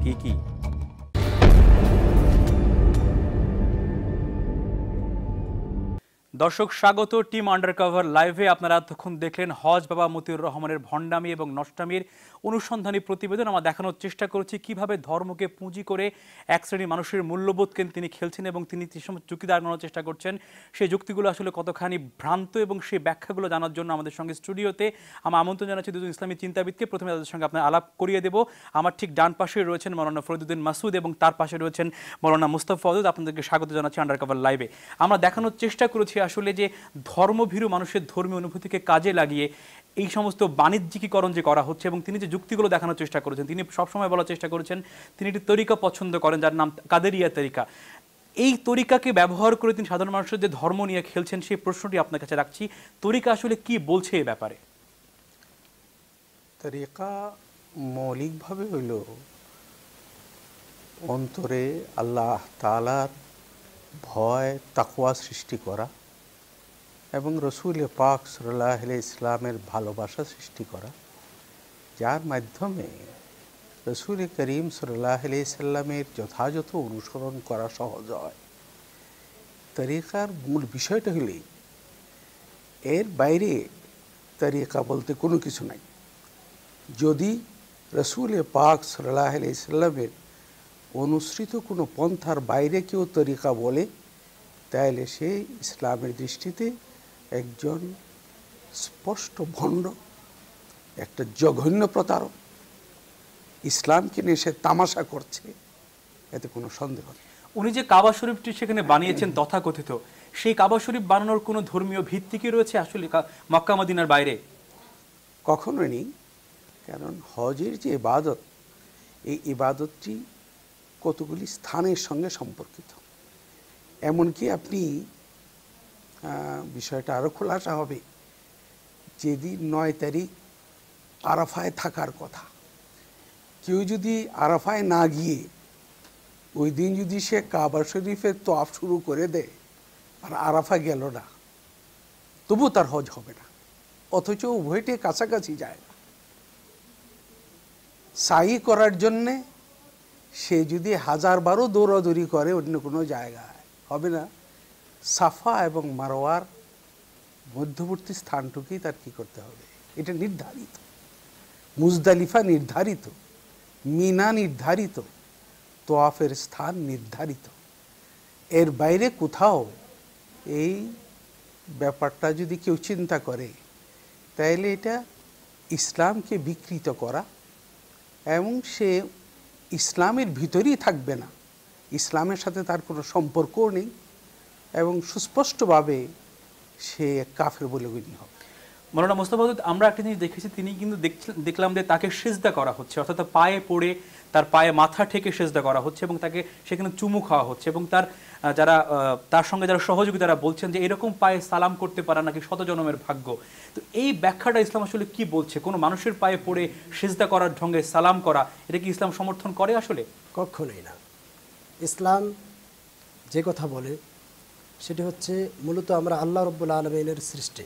Speaker 1: কি। দর্শক স্বাগত টিম আন্ডারকভার লাইভে। আপনারা এতক্ষণ দেখলেন হজ বাবা মতিউর রহমানের ভণ্ডামি এবং নষ্টামির অনুসন্ধানী প্রতিবেদন। আমরা দেখানোর চেষ্টা করেছি কিভাবে ধর্মকে পুঁজি করে এক শ্রেণীর মানুষের মূল্যবোধকে তিনি খেলছেন এবং তিনি যে সমস্ত যুক্তি দাঁড়ানোর চেষ্টা করছেন সেই যুক্তিগুলো আসলে কতখানি ভ্রান্ত এবং সেই ব্যাখ্যাগুলো জানার জন্য আমাদের সঙ্গে স্টুডিওতে আমরা আমন্ত্রণ জানাচ্ছি দুজন ইসলামী চিন্তাবিদকে। প্রথমে তাদের সঙ্গে আপনার আলাপ করিয়ে দেব। আমার ঠিক ডান পাশে রয়েছেন মৌলানা ফরিদুদ্দিন মাসুদ এবং তার পাশে রয়েছেন মৌলানা মুস্তাফা ওয়াদুদ। আপনাদেরকে স্বাগত জানাচ্ছি আন্ডারকভার লাইভে। আমরা দেখানোর চেষ্টা করেছি আসলে যে ধর্মভীরু মানুষের ধর্মীয় অনুভূতিকে কাজে লাগিয়ে এই সমস্ত বাণিজ্যিকীকরণ যে করা হচ্ছে এবং তিনি যে যুক্তিগুলো দেখানোর চেষ্টা করেছেন, তিনি সবসময় বলার চেষ্টা করেছেন তিনি একটি তরিকা পছন্দ করেন যার নাম কাদেরিয়া তরিকা। এই তরিকাকে ব্যবহার করে তিনি সাধারণ মানুষের যে ধর্ম নিয়ে খেলছেন সেই প্রশ্নটি আপনার কাছে রাখছি, তরিকা আসলে কি বলছে এই ব্যাপারে?
Speaker 14: তরিকা মৌলিকভাবে হইল অন্তরে আল্লাহ তাআলার ভয় তাকওয়া সৃষ্টি করা এবং রসুল পাক সাল্লাল্লাহু আলাইহি ইসলামের ভালোবাসা সৃষ্টি করা, যার মাধ্যমে রসুল করিম সাল্লাল্লাহু আলাইহি সাল্লামের যথাযথ অনুসরণ করা সহজ হয়। তরিকার মূল বিষয়টা হলেই এর বাইরে তরিকা বলতে কোনো কিছু নাই। যদি রসুল পাক সাল্লাল্লাহু আলাইহি সাল্লামের অনুসৃত কোনো পন্থার বাইরে কেউ তরিকা বলে তাহলে সে ইসলামের দৃষ্টিতে একজন স্পষ্ট ভণ্ড, একটা জঘন্য প্রতারক। ইসলামকে নিয়ে সে তামাশা করছে, এতে কোনো সন্দেহ নেই।
Speaker 1: উনি যে কাবা শরীফটি সেখানে বানিয়েছেন তথাকথিত, সেই কাবা শরীফ বানানোর কোনো ধর্মীয় ভিত্তি কি রয়েছে আসলে মক্কা মদিনার বাইরে?
Speaker 14: কখনোই নেই। কারণ হজের যে ইবাদত, এই ইবাদতটি কতগুলি স্থানের সঙ্গে সম্পর্কিত। এমনকি আপনি বিষয়টা আরও খোলাসা হবে, যেদিন 9 তারিখ আরাফায় থাকার কথা, কেউ যদি আরাফায় না গিয়ে ওই দিন যদি সে কাবা শরীফের তওয়াফ শুরু করে দেয় আর আরাফা গেল না, তবু তার হজ হবে না, অথচ উভয়টি কাছাকাছি যায় না। সাই করার জন্যে সে যদি 1000 বারও দৌড়াদৌড়ি করে অন্য কোনো জায়গায়, হবে না। সাফা এবং মারওয়ার মধ্যবর্তী স্থানটুকুই তার কী করতে হবে, এটা নির্ধারিত। মুজদালিফা নির্ধারিত, মিনা নির্ধারিত, তোয়াফের স্থান নির্ধারিত। এর বাইরে কোথাও এই ব্যাপারটা যদি কেউ চিন্তা করে তাইলে এটা ইসলামকে বিকৃত করা এবং সে ইসলামের ভিতরেই থাকবে না, ইসলামের সাথে তার কোনো সম্পর্কও নেই এবং সুস্পষ্টভাবে সে কাফের বলে গণ্য হবে।
Speaker 1: মৌলানা মুস্তাফা ওয়াদুদ, আমরা একটা জিনিস দেখেছি, তিনি কিন্তু দেখলাম যে তাকে সিজদা করা হচ্ছে, অর্থাৎ তার পায়ে পড়ে তার পায়ে মাথা ঠেকে সিজদা করা হচ্ছে এবং তাকে সেখানে চুমু খাওয়া হচ্ছে এবং তার সঙ্গে যারা সহযোগী তারা বলছেন যে এরকম পায়ে সালাম করতে পারা নাকি শত জনমের ভাগ্য। তো এই ব্যাখ্যাটা ইসলাম আসলে কি বলছে? কোনো মানুষের পায়ে পড়ে সিজদা করার ঢঙ্গে সালাম করা, এটা কি ইসলাম সমর্থন করে আসলে?
Speaker 15: কখনোই না। ইসলাম যে কথা বলে সেটি হচ্ছে মূলত আমরা আল্লাহ রব্বুল আলমিনের সৃষ্টি,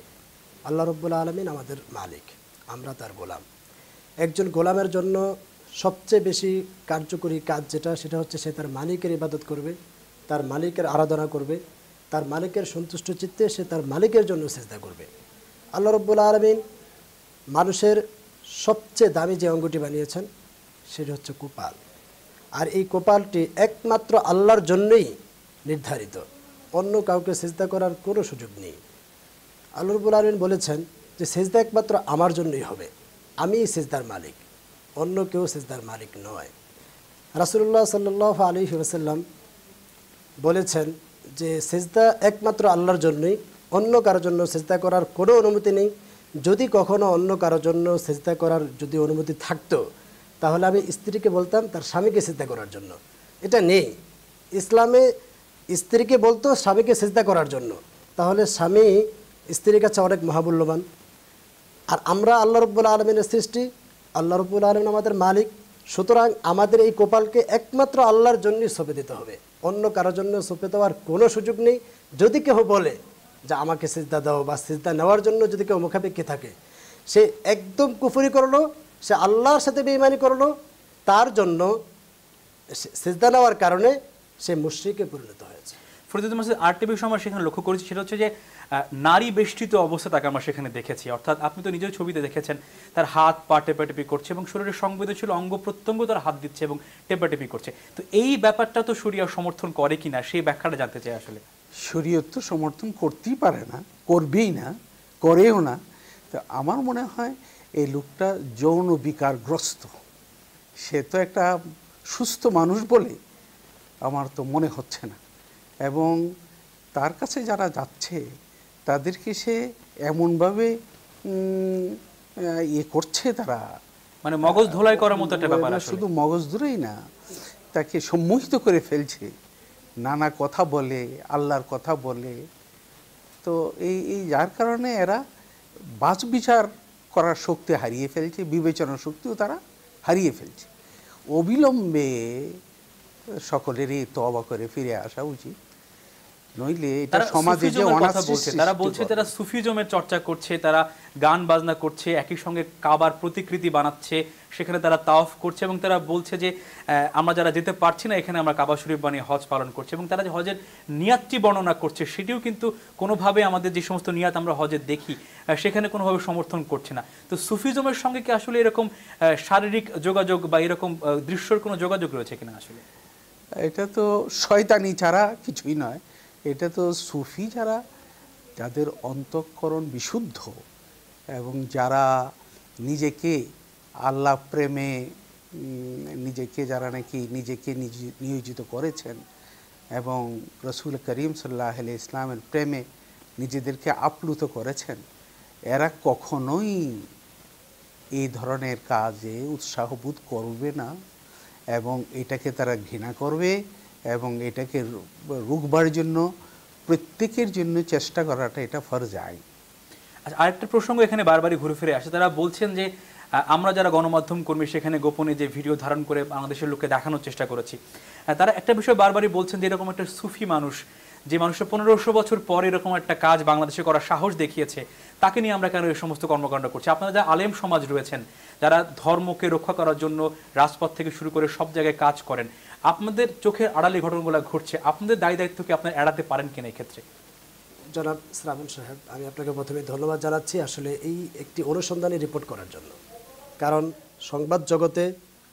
Speaker 15: আল্লাহ রব্বুল আলমিন আমাদের মালিক, আমরা তার গোলাম। একজন গোলামের জন্য সবচেয়ে বেশি কার্যকরী কাজ সেটা হচ্ছে সে তার মালিকের ইবাদত করবে, তার মালিকের আরাধনা করবে, তার মালিকের সন্তুষ্ট চিত্তে সে তার মালিকের জন্য সিজদা করবে। আল্লাহ রব্বুল আলমিন মানুষের সবচেয়ে দামি যে অঙ্গটি বানিয়েছেন সেটা হচ্ছে কপাল, আর এই কপালটি একমাত্র আল্লাহর জন্যই নির্ধারিত, অন্য কাউকে সিজদা করার কোনো সুযোগ নেই। আল্লাহ রাব্বুল আলামিন বলেছেন যে সিজদা একমাত্র আমার জন্যই হবে, আমিই সিজদার মালিক, অন্য কেউ সিজদার মালিক নয়। রাসূলুল্লাহ সাল্লাল্লাহু আলাইহি ওয়াসাল্লাম বলেছেন যে সিজদা একমাত্র আল্লাহর জন্যই, অন্য কারোর জন্য সিজদা করার কোনো অনুমতি নেই। যদি কখনো অন্য কারোর জন্য সিজদা করার যদি অনুমতি থাকতো তাহলে আমি স্ত্রীকে বলতাম তার স্বামীকে সিজদা করার জন্য, এটা নেই। ইসলামে স্ত্রীকে বলতো স্বামীকে সিজদা করার জন্য, তাহলে স্বামী স্ত্রীর কাছে অনেক মহামূল্যবান। আর আমরা আল্লাহ রাব্বুল আলামিনের সৃষ্টি, আল্লাহ রাব্বুল আলামিন আমাদের মালিক, সুতরাং আমাদের এই কপালকে একমাত্র আল্লাহর জন্যই সঁপে দিতে হবে, অন্য কারোর জন্য সঁপে দেওয়ার কোনো সুযোগ নেই। যদি কেউ বলে যে আমাকে সিজদা দাও বা সিজদা নেওয়ার জন্য যদি কেউ মুখাপেক্ষী থাকে, সে একদম কুফরি করলো, সে আল্লাহর সাথে বেঈমানি করলো, তার জন্য সিজদা নেওয়ার কারণে সে মুশরিকে পরিণত হয়েছে।
Speaker 1: ফরিদুদ্দিন মাসুদ, আরেকটা বিষয় আমরা সেখানে লক্ষ্য করেছি, সেটা হচ্ছে যে নারী বেষ্টিত অবস্থা তাকে আমরা সেখানে দেখেছি, অর্থাৎ আপনি তো নিজের ছবিতে দেখেছেন তার হাত পা টেপাটেপি করছে এবং শরীরের সংবেদনশীল অঙ্গ প্রত্যঙ্গ তার হাত দিচ্ছে এবং টেপাটেপি করছে। তো এই ব্যাপারটা তো শরিয়া সমর্থন করে কিনা সেই ব্যাখ্যাটা জানতে চাই আসলে।
Speaker 14: শরীয়ত তো সমর্থন করতেই পারে না, করবেই না, করেও না। তো আমার মনে হয় এই লোকটা যৌন বিকারগ্রস্ত, সে তো একটা সুস্থ মানুষ বলে আমার তো মনে হচ্ছে না। এবং তার কাছে যারা যাচ্ছে তাদেরকে সে এমনভাবে ইয়ে করছে, তারা
Speaker 1: মানে মগজ ধোলাই করার মতো একটা ব্যাপার।
Speaker 14: শুধু মগজ ধরেই না, তাকে সম্মোহিত করে ফেলছে, নানা কথা বলে, আল্লাহর কথা বলে। তো এই যার কারণে এরা বাছ বিচার করার শক্তি হারিয়ে ফেলছে, বিবেচনার শক্তিও তারা হারিয়ে ফেলছে। অবিলম্বে সকলেরই তওবা করে ফিরে আসা উচিত, নইলে এটা সমাজে যে
Speaker 1: তারা বলছে তারা সুফিজমের চর্চা করছে, তারা গান বাজনা করছে, একই সঙ্গে কাবার প্রতিকৃতি বানাচ্ছে, সেখানে তারা তাওয়াফ করছে এবং তারা বলছে যে আমরা যারা যেতে পারছি না এখানে আমরা কাবা শরীফ বানিয়ে হজ পালন করছি। এবং তারা যে হজের নিয়াতটি বর্ণনা করছে সেটিও কিন্তু কোনোভাবে আমাদের যে সমস্ত নিয়াত আমরা হজে দেখি সেখানে কোনোভাবে সমর্থন করছে না। তো সুফিজমের সঙ্গে কি আসলে এরকম শারীরিক যোগাযোগ বা এরকম দৃশ্যর কোনো যোগাযোগ রয়েছে কিনা? আসলে
Speaker 14: এটা তো শয়তানি ছাড়া কিছুই নয়। এটা তো সুফি যারা, যাদের অন্তঃকরণ বিশুদ্ধ এবং যারা নিজেকে আল্লাহ প্রেমে নিজেকে যারা নাকি নিজেকে নিয়োজিত করেছেন এবং রসুল করিম সাল্লাল্লাহু আলাইহি ইসলামের প্রেমে নিজেদেরকে আপ্লুত করেছেন, এরা কখনোই এই ধরনের কাজে উৎসাহ বোধ করবে না এবং এটাকে তারা ঘৃণা করবে এবং এটাকে রুখবার জন্য প্রত্যেকের জন্য চেষ্টা করাটা এটা ফরজ আইন।
Speaker 1: আচ্ছা, আরেকটা প্রসঙ্গ এখানে বারবারই ঘুরে ফিরে আসে। তারা বলছেন যে আমরা যারা গণমাধ্যম কর্মী সেখানে গোপনে যে ভিডিও ধারণ করে বাংলাদেশের লোককে দেখানোর চেষ্টা করেছি, তারা একটা বিষয় বারবারই বলছেন যে এরকম একটা সুফি মানুষ, যে মানুষের 1500 বছর পর এরকম একটা কাজ বাংলাদেশে করার সাহস দেখিয়েছে, তাকে নিয়ে আমরা কেন এই সমস্ত কর্মকাণ্ড করছি? আপনারা যারা আলেম সমাজ রয়েছেন, যারা ধর্মকে রক্ষা করার জন্য রাজপথ থেকে শুরু করে সব জায়গায় কাজ করেন, আপনাদের চোখের আড়ালে ঘটনাগুলো ঘটছে, আপনাদের দায়ী দায়িত্বকে আপনারা এড়াতে পারেন কিনা এই ক্ষেত্রে?
Speaker 15: জনাব শ্রাবণ সাহেব, আমি আপনাকে প্রথমে ধন্যবাদ জানাচ্ছি আসলে এই একটি অনুসন্ধানী রিপোর্ট করার জন্য। কারণ সংবাদ জগতে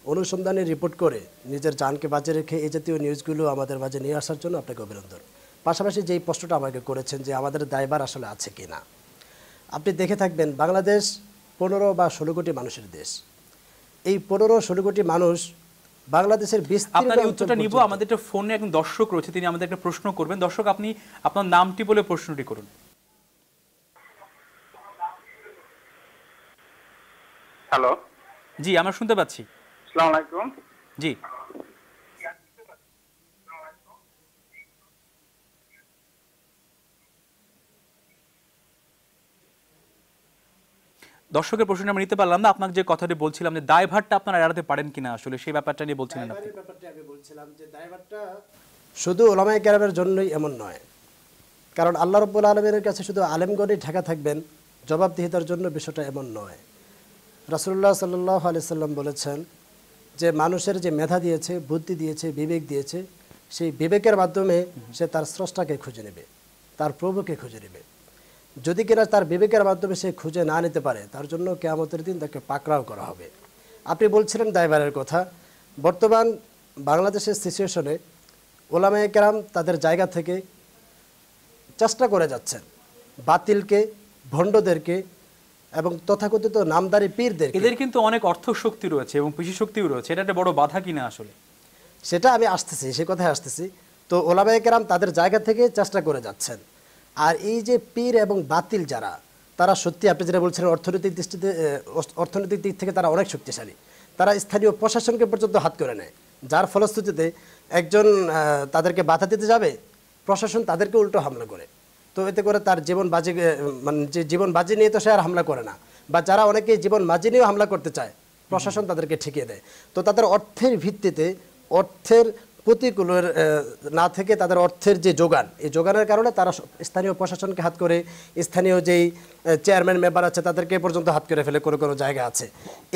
Speaker 15: অনুসন্ধানী রিপোর্ট করে নিজের জানকে বাজে রেখে এই জাতীয় নিউজগুলো আমাদের মাঝে নিয়ে আসার জন্য আপনাকে অভিনন্দন। পাশাপাশি যেই প্রশ্নটা আমাকে করেছেন যে আমাদের দায়ভার আসলে আছে কি না, আপনি দেখে থাকবেন বাংলাদেশ 15 বা 16 কোটি মানুষের দেশ। এই 15-16 কোটি মানুষ বাংলাদেশের
Speaker 1: আপনার উত্তরটা নিব। আমাদের একটা ফোনে একজন দর্শক রয়েছে, তিনি আমাদের একটা প্রশ্ন করবেন। দর্শক, আপনি আপনার নামটি বলে প্রশ্নটি করুন।
Speaker 16: হ্যালো,
Speaker 1: জি আমরা শুনতে পাচ্ছি।
Speaker 16: আসসালামু আলাইকুম।
Speaker 1: জি, দর্শকের প্রশ্ন আমরা নিতে পারলাম না। আপনাকে যে কথাটি বলছিলাম যে দায়ভারটা আপনারা এড়াতে পারেন কিনা, আসলে সেই ব্যাপারটা নিয়ে বলছিলেন আপনি।
Speaker 15: আমি বলছিলাম যে দায়ভারটা শুধু উলামায়ে কেরামের জন্যই এমন নয়, কারণ আল্লাহ রাব্বুল আলামিনের কাছে শুধু আলেমগণই ঢাকা থাকবেন জবাবদিহিতার জন্য, বিষয়টা এমন নয়। রাসূলুল্লাহ সাল্লাল্লাহু আলাইহি সাল্লাম বলেছেন যে মানুষের যে মেধা দিয়েছে, বুদ্ধি দিয়েছে, বিবেক দিয়েছে, সেই বিবেকের মাধ্যমে সে তার স্রষ্টাকে খুঁজে নেবে, তার প্রভুকে খুঁজে নেবে। যদি কিনা তার বিবেকের মাধ্যমে সে খুঁজে না নিতে পারে, তার জন্য কিয়ামতের দিন তাকে পাকড়াও করা হবে। আপনি বলছিলেন দায়ভারের কথা। বর্তমান বাংলাদেশের সিচুয়েশনে ওলামায়ে কেরাম তাদের জায়গা থেকে চেষ্টা করে যাচ্ছেন বাতিলকে, ভণ্ডদেরকে এবং তথাকথিত নামদারি পীরদের।
Speaker 1: এদের কিন্তু অনেক অর্থ শক্তি রয়েছে এবং পেশি শক্তিও রয়েছে, এটা একটা বড় বাধা কিনা আসলে?
Speaker 15: সেটা আমি আসতেছি, সে কথায় আসতেছি। তো ওলামায়ে কেরাম তাদের জায়গা থেকে চেষ্টা করে যাচ্ছেন। আর এই যে পীর এবং বাতিল যারা, তারা সত্যি আপনি যেটা বলছিলেন অর্থনৈতিক দিক থেকে তারা অনেক শক্তিশালী। তারা স্থানীয় প্রশাসনকে পর্যন্ত হাত করে নেয়, যার ফলশ্রুতিতে একজন তাদেরকে বাধা দিতে যাবে, প্রশাসন তাদেরকে উল্টো হামলা করে। তো এতে করে তার জীবন বাজি, মানে যে জীবন বাজি নিয়ে তো সে আর হামলা করে না, বা যারা অনেকে জীবন বাজি নিয়েও হামলা করতে চায়, প্রশাসন তাদেরকে ঠেকিয়ে দেয়। তো তাদের অর্থের ভিত্তিতে, অর্থের প্রতিকূলের না থেকে তাদের অর্থের যে যোগান, এই যোগানের কারণে তারা স্থানীয় প্রশাসনকে হাত করে, স্থানীয় যেই চেয়ারম্যান মেম্বার আছে তাদেরকে পর্যন্ত হাত করে ফেলে কোনো জায়গা আছে।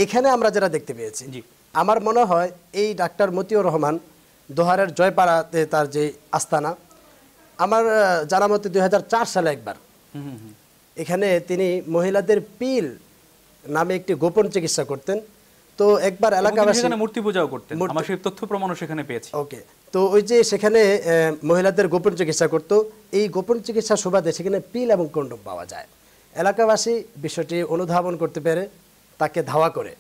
Speaker 15: এখানে আমরা যেটা দেখতে পেয়েছি, আমার মনে হয় এই ডাক্তার মতিউর রহমান দোহারের জয়পাড়াতে তার যে আস্তানা, আমার জানা মতে 2004 সালে একবার এখানে তিনি মহিলাদের পিল নামে একটি গোপন চিকিৎসা করতেন। তো একবার এলাকাবাসী
Speaker 1: সেখানে মূর্তি পূজাও করতেন, আমরা সেই তথ্য প্রমাণও সেখানে পেয়েছি।
Speaker 15: ওকে, তো ওই যে সেখানে মহিলাদের গোপন চিকিৎসা করত, এই গোপন চিকিৎসা সুবাদে সেখানে পিল এবং কন্ডম পাওয়া যায়। এলাকাবাসী বিষয়টি অনুধাবন করতে পেরে তাকে ধাওয়া করে,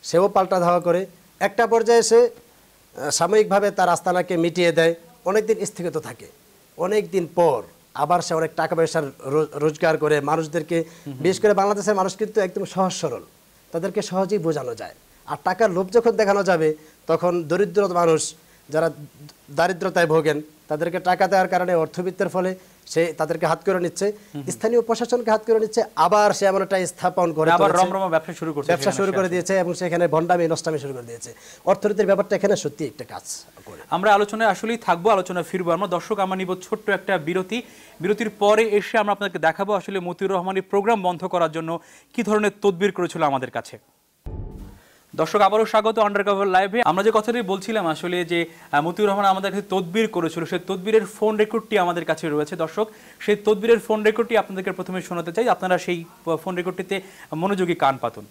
Speaker 15: সেও পাল্টা ধাওয়া করে। একটা পর্যায়ে সে সাময়িকভাবে তার আস্তানাকে মিটিয়ে দেয়, অনেকদিন স্থগিত থাকে। অনেক দিন পর আবার সে অনেক টাকা পয়সার রোজগার করে মানুষদেরকে, বিশেষ করে বাংলাদেশের মানুষ কিন্তু একদম সহজ সরল, তাদেরকে সহজেই বোঝানো যায়। আর টাকার লোভ যখন দেখানো যাবে তখন দরিদ্র মানুষ যারা দারিদ্রতায় ভোগেন তাদেরকে টাকা দেওয়ার কারণে অর্থবিত্তের ফলে সে তাদেরকে হাত করে নিচ্ছে, স্থানীয় প্রশাসনকে হাত করে নিচ্ছে। আবার সে এমন একটা স্থাপন করে ব্যবসা শুরু করে দিয়েছে এবং সেখানে ভণ্ডামি নষ্টামি শুরু করে দিয়েছে। অর্থনীতির ব্যাপারটা এখানে সত্যি একটা কাজ করে।
Speaker 1: আমরা আলোচনায় আসলেই থাকবো, আলোচনা ফিরবো আমরা। দর্শক, আমরা নিব ছোট্ট একটা বিরতি। বিরতির পরে এসে আমরা আপনাদেরকে দেখাবো আসলে মতিউর রহমানের প্রোগ্রাম বন্ধ করার জন্য কি ধরনের তদবির করেছিল আমাদের কাছে। দর্শক, আবারও স্বাগত আন্ডারকভার লাইভে। আমরা যে কথাটি বলছিলাম আসলে যে মতিউর রহমান আমাদের কাছে তদবির করেছিল, সেই তদবিরের ফোন রেকর্ডটি আমাদের কাছে রয়েছে। দর্শক, সেই তদবিরের ফোন রেকর্ডটি আপনাদেরকে প্রথমে শোনাতে চাই, আপনারা সেই ফোন রেকর্ডটিতে মনোযোগী কান পাতুন।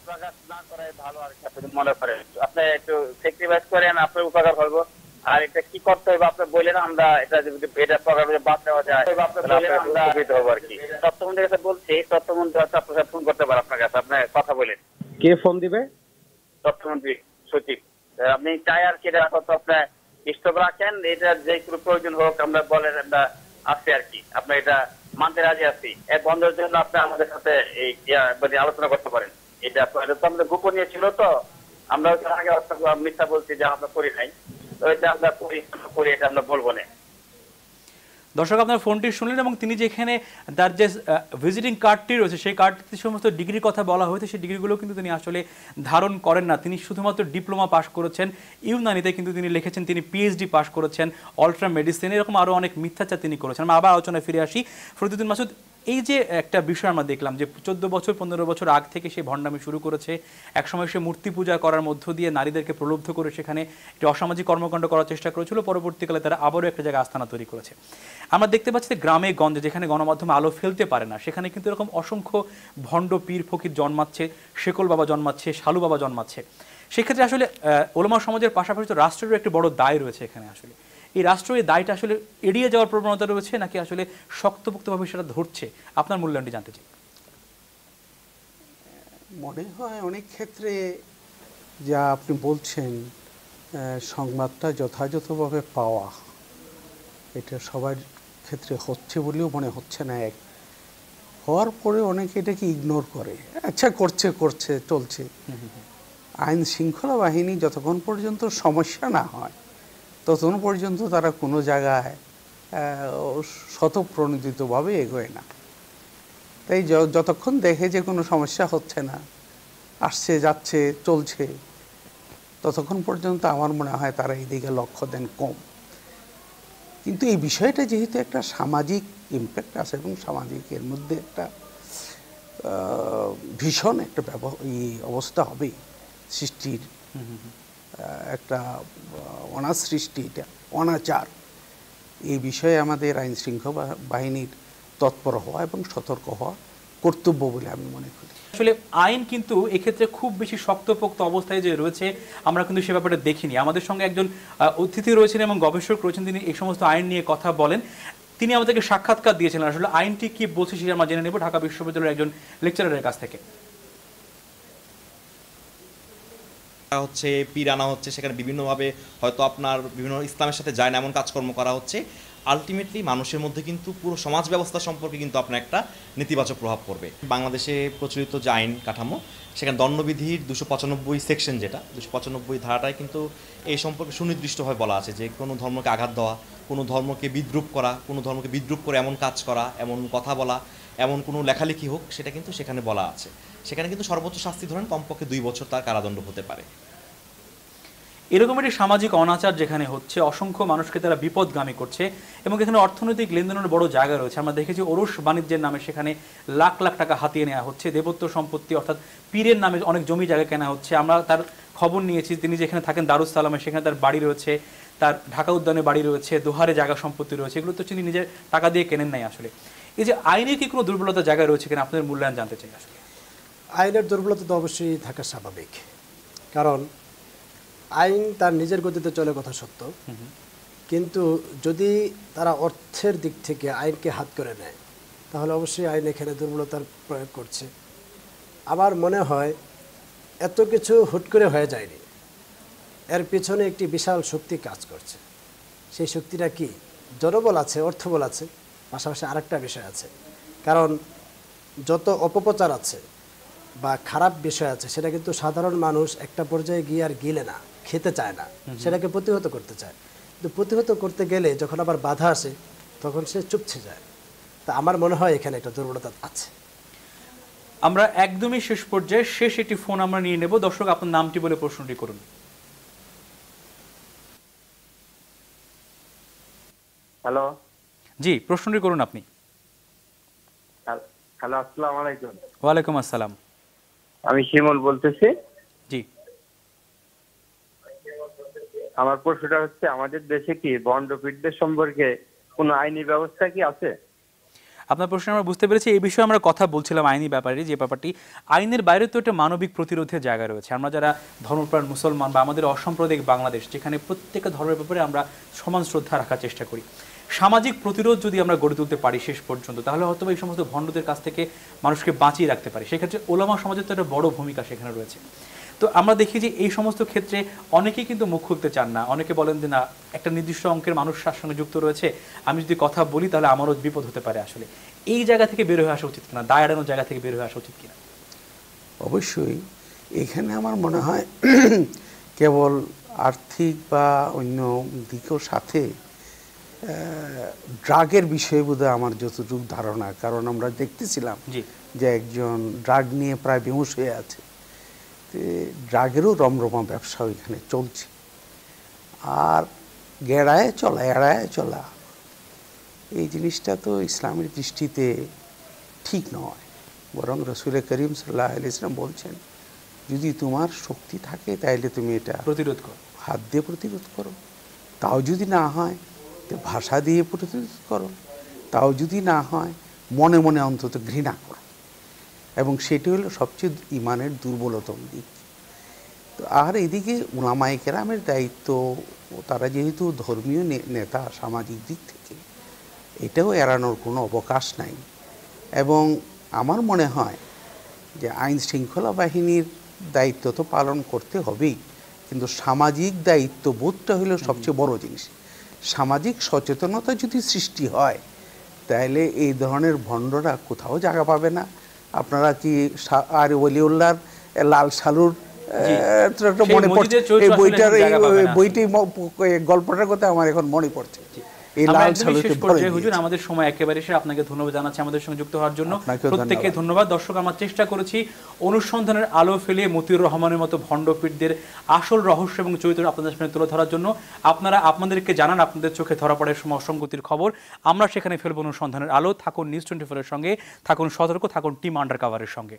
Speaker 16: প্রকাশ না করাই ভালো আর কি মনে করেন, আপনি একটু স্যাক্রিফাইস করেন, আপনার উপকার করবো। আর এটা কি করতে হবে আপনি বললেন, আমরা এটা যদি এটা প্রোগ্রামে বাদ দেওয়া যায় আমরা উপকৃত হবো আর কি। তথ্যমন্ত্রীর কাছে বলছি, তথ্যমন্ত্রী হয়তো আপনার সাথে ফোন করতে পারে আপনার কাছে, আপনি কথা বলেন।
Speaker 12: কে ফোন দিবে?
Speaker 16: তথ্যমন্ত্রী সচিব। আপনি চাই আর কি এটা আপনার স্টক রাখেন, এটা যে কোনো প্রয়োজন হোক আমরা বলেন, আমরা আসছি আর কি, আপনি এটা মানতে রাজি আছি। এক বন্ধের জন্য আপনি আমাদের সাথে এই আলোচনা করতে পারেন। এটা তো আমাদের গোপনীয় ছিল, তো আমরা আগে মিথ্যা বলছি যে আমরা করি নাই, তো এটা আমরা করি এটা আমরা বলবো না।
Speaker 1: দর্শক, আপনার ফোনটি শুনলেন এবং তিনি যেখানে তার যে ভিজিটিং কার্ডটি রয়েছে সেই কার্ডটিতে সমস্ত ডিগ্রির কথা বলা হয়েছে, সেই ডিগ্রিগুলো কিন্তু তিনি আসলে ধারণ করেন না। তিনি শুধুমাত্র ডিপ্লোমা পাশ করেছেন ইউনানিতে, কিন্তু তিনি লিখেছেন তিনি পিএইচডি পাশ করেছেন আল্ট্রা মেডিসিন, এরকম আরও অনেক মিথ্যাচার তিনি করেছেন। আমরা আবার আলোচনায় ফিরে আসি। ফরিদুদ্দিন মাসুদ, এই যে একটা বিষয় আমরা দেখলাম যে 14 বছর 15 বছর আগ থেকে সে ভণ্ডামি শুরু করেছে, একসময় সে মূর্তি পূজা করার মধ্য দিয়ে নারীদেরকে প্রলুব্ধ করে সেখানে একটি অসামাজিক কর্মকাণ্ড করার চেষ্টা করেছিল, পরবর্তীকালে তারা আবারও একটা জায়গায় আস্তানা তৈরি করেছে। আমরা দেখতে পাচ্ছি যে গ্রামে গঞ্জে যেখানে গণমাধ্যমে আলো ফেলতে পারে না, সেখানে কিন্তু এরকম অসংখ্য ভণ্ড পীর ফকির জন্মাচ্ছে, শেকল বাবা জন্মাচ্ছে, শালু বাবা জন্মাচ্ছে। সেক্ষেত্রে আসলে ওলামা সমাজের পাশাপাশি তো রাষ্ট্রেরও একটি বড় দায় রয়েছে এখানে। আসলে এই রাষ্ট্র এই দায়টা আসলে এড়িয়ে যাওয়ার প্রবণতা রয়েছে নাকি আসলে শক্তপোক্তভাবে সেটা ধরছে? আপনার মূল্যায়নটি জানতে চাই।
Speaker 14: মনে হয় অনেক ক্ষেত্রে যা আপনি বলছেন সংবাদটা যথাযথভাবে পাওয়া, এটা সবার ক্ষেত্রে হচ্ছে বলেও মনে হচ্ছে না। এক হওয়ার পরে অনেকে এটাকে ইগনোর করে, আচ্ছা করছে চলছে। আইন শৃঙ্খলা বাহিনী যতক্ষণ পর্যন্ত সমস্যা না হয় ততক্ষণ পর্যন্ত তারা কোনো জায়গায় স্বতঃপ্রণোদিতভাবে এগোয় না। তাই যতক্ষণ দেখে যে কোনো সমস্যা হচ্ছে না, আসছে যাচ্ছে চলছে, ততক্ষণ পর্যন্ত আমার মনে হয় তারা এই দিকে লক্ষ্য দেন কম। কিন্তু এই বিষয়টা যেহেতু একটা সামাজিক ইমপ্যাক্ট আছে এবং সামাজিক এর মধ্যে একটা ভীষণ একটা অবস্থা হবে সৃষ্টির, একটা অনাসৃষ্টি, এটা অনাচার, এই বিষয়ে আমাদের আইন শৃঙ্খলা বাহিনীর তৎপর হওয়া এবং সতর্ক হওয়া কর্তব্য বলে আমি মনে করি।
Speaker 1: আসলে আইন কিন্তু এক্ষেত্রে খুব বেশি শক্তপোক্ত অবস্থায় যে রয়েছে আমরা কিন্তু সে ব্যাপারে দেখিনি। আমাদের সঙ্গে একজন অতিথি রয়েছেন এবং গবেষক রয়েছেন, তিনি এই সমস্ত আইন নিয়ে কথা বলেন। তিনি আমাদেরকে সাক্ষাৎকার দিয়েছিলেন। আসলে আইনটি কি বলছে সেটা আমরা জেনে নেব ঢাকা বিশ্ববিদ্যালয়ের একজন লেকচারারের কাছ থেকে।
Speaker 17: হচ্ছে পীর আনা হচ্ছে, সেখানে বিভিন্নভাবে হয়তো আপনার বিভিন্ন ইসলামের সাথে যায় না এমন কাজকর্ম করা হচ্ছে। আলটিমেটলি মানুষের মধ্যে কিন্তু পুরো সমাজ ব্যবস্থা সম্পর্কে কিন্তু আপনার একটা নেতিবাচক প্রভাব পড়বে। বাংলাদেশে প্রচলিত যে আইন কাঠামো, সেখানে দণ্ডবিধির 295 সেকশন, যেটা 295 ধারাটায় কিন্তু এই সম্পর্কে সুনির্দিষ্টভাবে বলা আছে যে কোনো ধর্মকে আঘাত দেওয়া, কোনো ধর্মকে বিদ্রূপ করা, কোনো ধর্মকে বিদ্রূপ করে এমন কাজ করা, এমন কথা বলা, এমন কোনো লেখালেখি হোক, সেটা কিন্তু সেখানে বলা আছে। সেখানে কিন্তু সর্বোচ্চ শাস্তি ধরেন কমপক্ষে 2 বছর তার কারাদণ্ড হতে পারে।
Speaker 1: এরকম একটি সামাজিক অনাচার যেখানে হচ্ছে, অসংখ্য মানুষকে তারা বিপদগামী করছে এবং এখানে অর্থনৈতিক লেনদেনের বড় জায়গা রয়েছে। আমরা দেখেছি ওরস বাণিজ্যের নামে সেখানে লাখ লাখ টাকা হাতিয়ে নেওয়া হচ্ছে, দেবত্ব সম্পত্তি অর্থাৎ পীরের নামে অনেক জমি জায়গা কেনা হচ্ছে। আমরা তার খবর নিয়েছি তিনি যেখানে থাকেন দারুস সালামে, সেখানে তার বাড়ি রয়েছে, তার ঢাকা উদ্যানে বাড়ি রয়েছে, দোহারে জায়গা সম্পত্তি রয়েছে, এগুলো তো তিনি নিজের টাকা দিয়ে কেনেন নাই আসলে। এই যে আইনের কি কোনো দুর্বলতা জায়গা রয়েছে কিনা আপনাদের মূল্যায়ন জানতে চাই আসলে।
Speaker 15: আইনের দুর্বলতা তো অবশ্যই থাকা স্বাভাবিক, কারণ আইন তার নিজের গতিতে চলে কথা সত্য, কিন্তু যদি তারা অর্থের দিক থেকে আইনকে হাত করে নেয় তাহলে অবশ্যই আইন এখানে দুর্বলতার প্রয়োগ করছে। আমার মনে হয় এত কিছু হুট করে হয়ে যায়নি, এর পেছনে একটি বিশাল শক্তি কাজ করছে। সেই শক্তিটা কি? জনবল আছে, অর্থবল আছে, পাশাপাশি আরেকটা বিষয় আছে, কারণ যত অপপ্রচার আছে বা খারাপ বিষয় আছে সেটা কিন্তু সাধারণ মানুষ একটা পর্যায়ে গিয়ে আর গিলে না, খেতে চায় না, সেটাকে প্রতিহত করতে চায়। কিন্তু প্রতিহত করতে গেলে যখন আবার বাধা আসে তখন সে চুপছে যায়। তা আমার মনে হয় এখানে একটা দুর্বলতা আছে।
Speaker 1: আমরা একদমই শেষ পর্যায়ে শেষ একটি ফোন আমরা নিয়ে নেব। দর্শক, আপনার নামটি বলে প্রশ্নটি করুন।
Speaker 18: হ্যালো,
Speaker 1: জি, প্রশ্নটি করুন আপনি।
Speaker 18: হ্যালো, আসসালামু আলাইকুম।
Speaker 1: ওয়ালাইকুম আসসালাম।
Speaker 18: আমি শিমুল বলতেছি।
Speaker 1: জি,
Speaker 18: আমার প্রশ্নটা হচ্ছে, আমাদের দেশে কি বন্ডপীঠদের সম্পর্কে কোনো আইনি ব্যবস্থা কি আছে?
Speaker 1: আপনার প্রশ্ন আমরা বুঝতে পেরেছি। এই বিষয়ে আমরা কথা বলছিলাম আইনি ব্যাপারে, যে ব্যাপারটি আইনের বাইরে তো একটা মানবিক প্রতিরোধের জায়গা রয়েছে। আমরা যারা ধর্মপ্রাণ মুসলমান বা আমাদের অসাম্প্রদায়িক বাংলাদেশ, যেখানে প্রত্যেকটা ধর্মের ব্যাপারে আমরা সমান শ্রদ্ধা রাখার চেষ্টা করি, সামাজিক প্রতিরোধ যদি আমরা গড়ে তুলতে পারি শেষ পর্যন্ত, তাহলে হয়তো এই সমস্ত ভণ্ডদের কাছ থেকে মানুষকে বাঁচিয়ে রাখতে পারি। সেক্ষেত্রে ওলামা সমাজের তো একটা বড় ভূমিকা সেখানে রয়েছে। তো আমরা দেখি যে এই সমস্ত ক্ষেত্রে অনেকেই কিন্তু মুখ খুলতে চান না। অনেকে বলেন যে না, একটা নির্দিষ্ট অঙ্কের মানুষ তার সঙ্গে যুক্ত রয়েছে, আমি যদি কথা বলি তাহলে আমারও বিপদ হতে পারে। আসলে এই জায়গা থেকে বের হয়ে আসা উচিত কিনা, দায় এড়ানোর জায়গা থেকে বের হয়ে আসা উচিত কিনা?
Speaker 14: অবশ্যই এখানে আমার মনে হয় কেবল আর্থিক বা অন্য দিকের সাথে ড্রাগের বিষয়ে বোধহয় আমার যতটুকু ধারণা, কারণ আমরা দেখতেছিলাম যে একজন ড্রাগ নিয়ে প্রায় বেহুশ হয়ে আছে। ড্রাগেরও রমরমা ব্যবসা ওইখানে চলছে। আর এড়ায় চলা এই জিনিসটা তো ইসলামের দৃষ্টিতে ঠিক নয়। বরং রসুল করিম সাল্লাল্লাহু আলাইহি ওয়াসাল্লাম বলছেন, যদি তোমার শক্তি থাকে তাহলে তুমি এটা
Speaker 1: প্রতিরোধ করো,
Speaker 14: হাত দিয়ে প্রতিরোধ করো। তাও যদি না হয় তো ভাষা দিয়ে প্রতিরোধ করো। তাও যদি না হয় মনে মনে অন্তত ঘৃণা করো। এবং সেটি হলো সবচেয়ে ইমানের দুর্বলতম দিক। তো আর এদিকে উলামায়ে কেরামের দায়িত্ব, তারা যেহেতু ধর্মীয় নেতা, সামাজিক দিক থেকে এটাও এড়ানোর কোনো অবকাশ নাই। এবং আমার মনে হয় যে আইন শৃঙ্খলা বাহিনীর দায়িত্ব তো পালন করতে হবেই, কিন্তু সামাজিক দায়িত্ববোধটা হলো সবচেয়ে বড় জিনিস। সামাজিক সচেতনতা যদি সৃষ্টি হয় তাহলে এই ধরনের ভণ্ডরা কোথাও জায়গা পাবে না। আপনারা কি আর ওলিউল্লাহর লাল সালুর মনে পড়ছে, এই বইটার বইটি গল্পটার কথা আমার এখন মনে পড়ছে।
Speaker 1: হুজুর, আমাদের সময় একেবারে শেষ। আপনাকে ধন্যবাদ জানাচ্ছি আমাদের সঙ্গে যুক্ত হওয়ার জন্য। প্রত্যেককে ধন্যবাদ। দর্শক, আমরা চেষ্টা করেছি অনুসন্ধানের আলো ফেলিয়ে মতিউর রহমানের মতো ভণ্ডপীঠদের আসল রহস্য এবং চরিত্র আপনাদের সামনে তুলে ধরার জন্য। আপনারা আপনাদেরকে জানান আপনাদের চোখে ধরা পড়ার সময় অসঙ্গতির খবর, আমরা সেখানে ফেলব অনুসন্ধানের আলো। থাকুন নিউজ 24 এর সঙ্গে, থাকুন সতর্ক, থাকুন টিম আন্ডার কভারের সঙ্গে।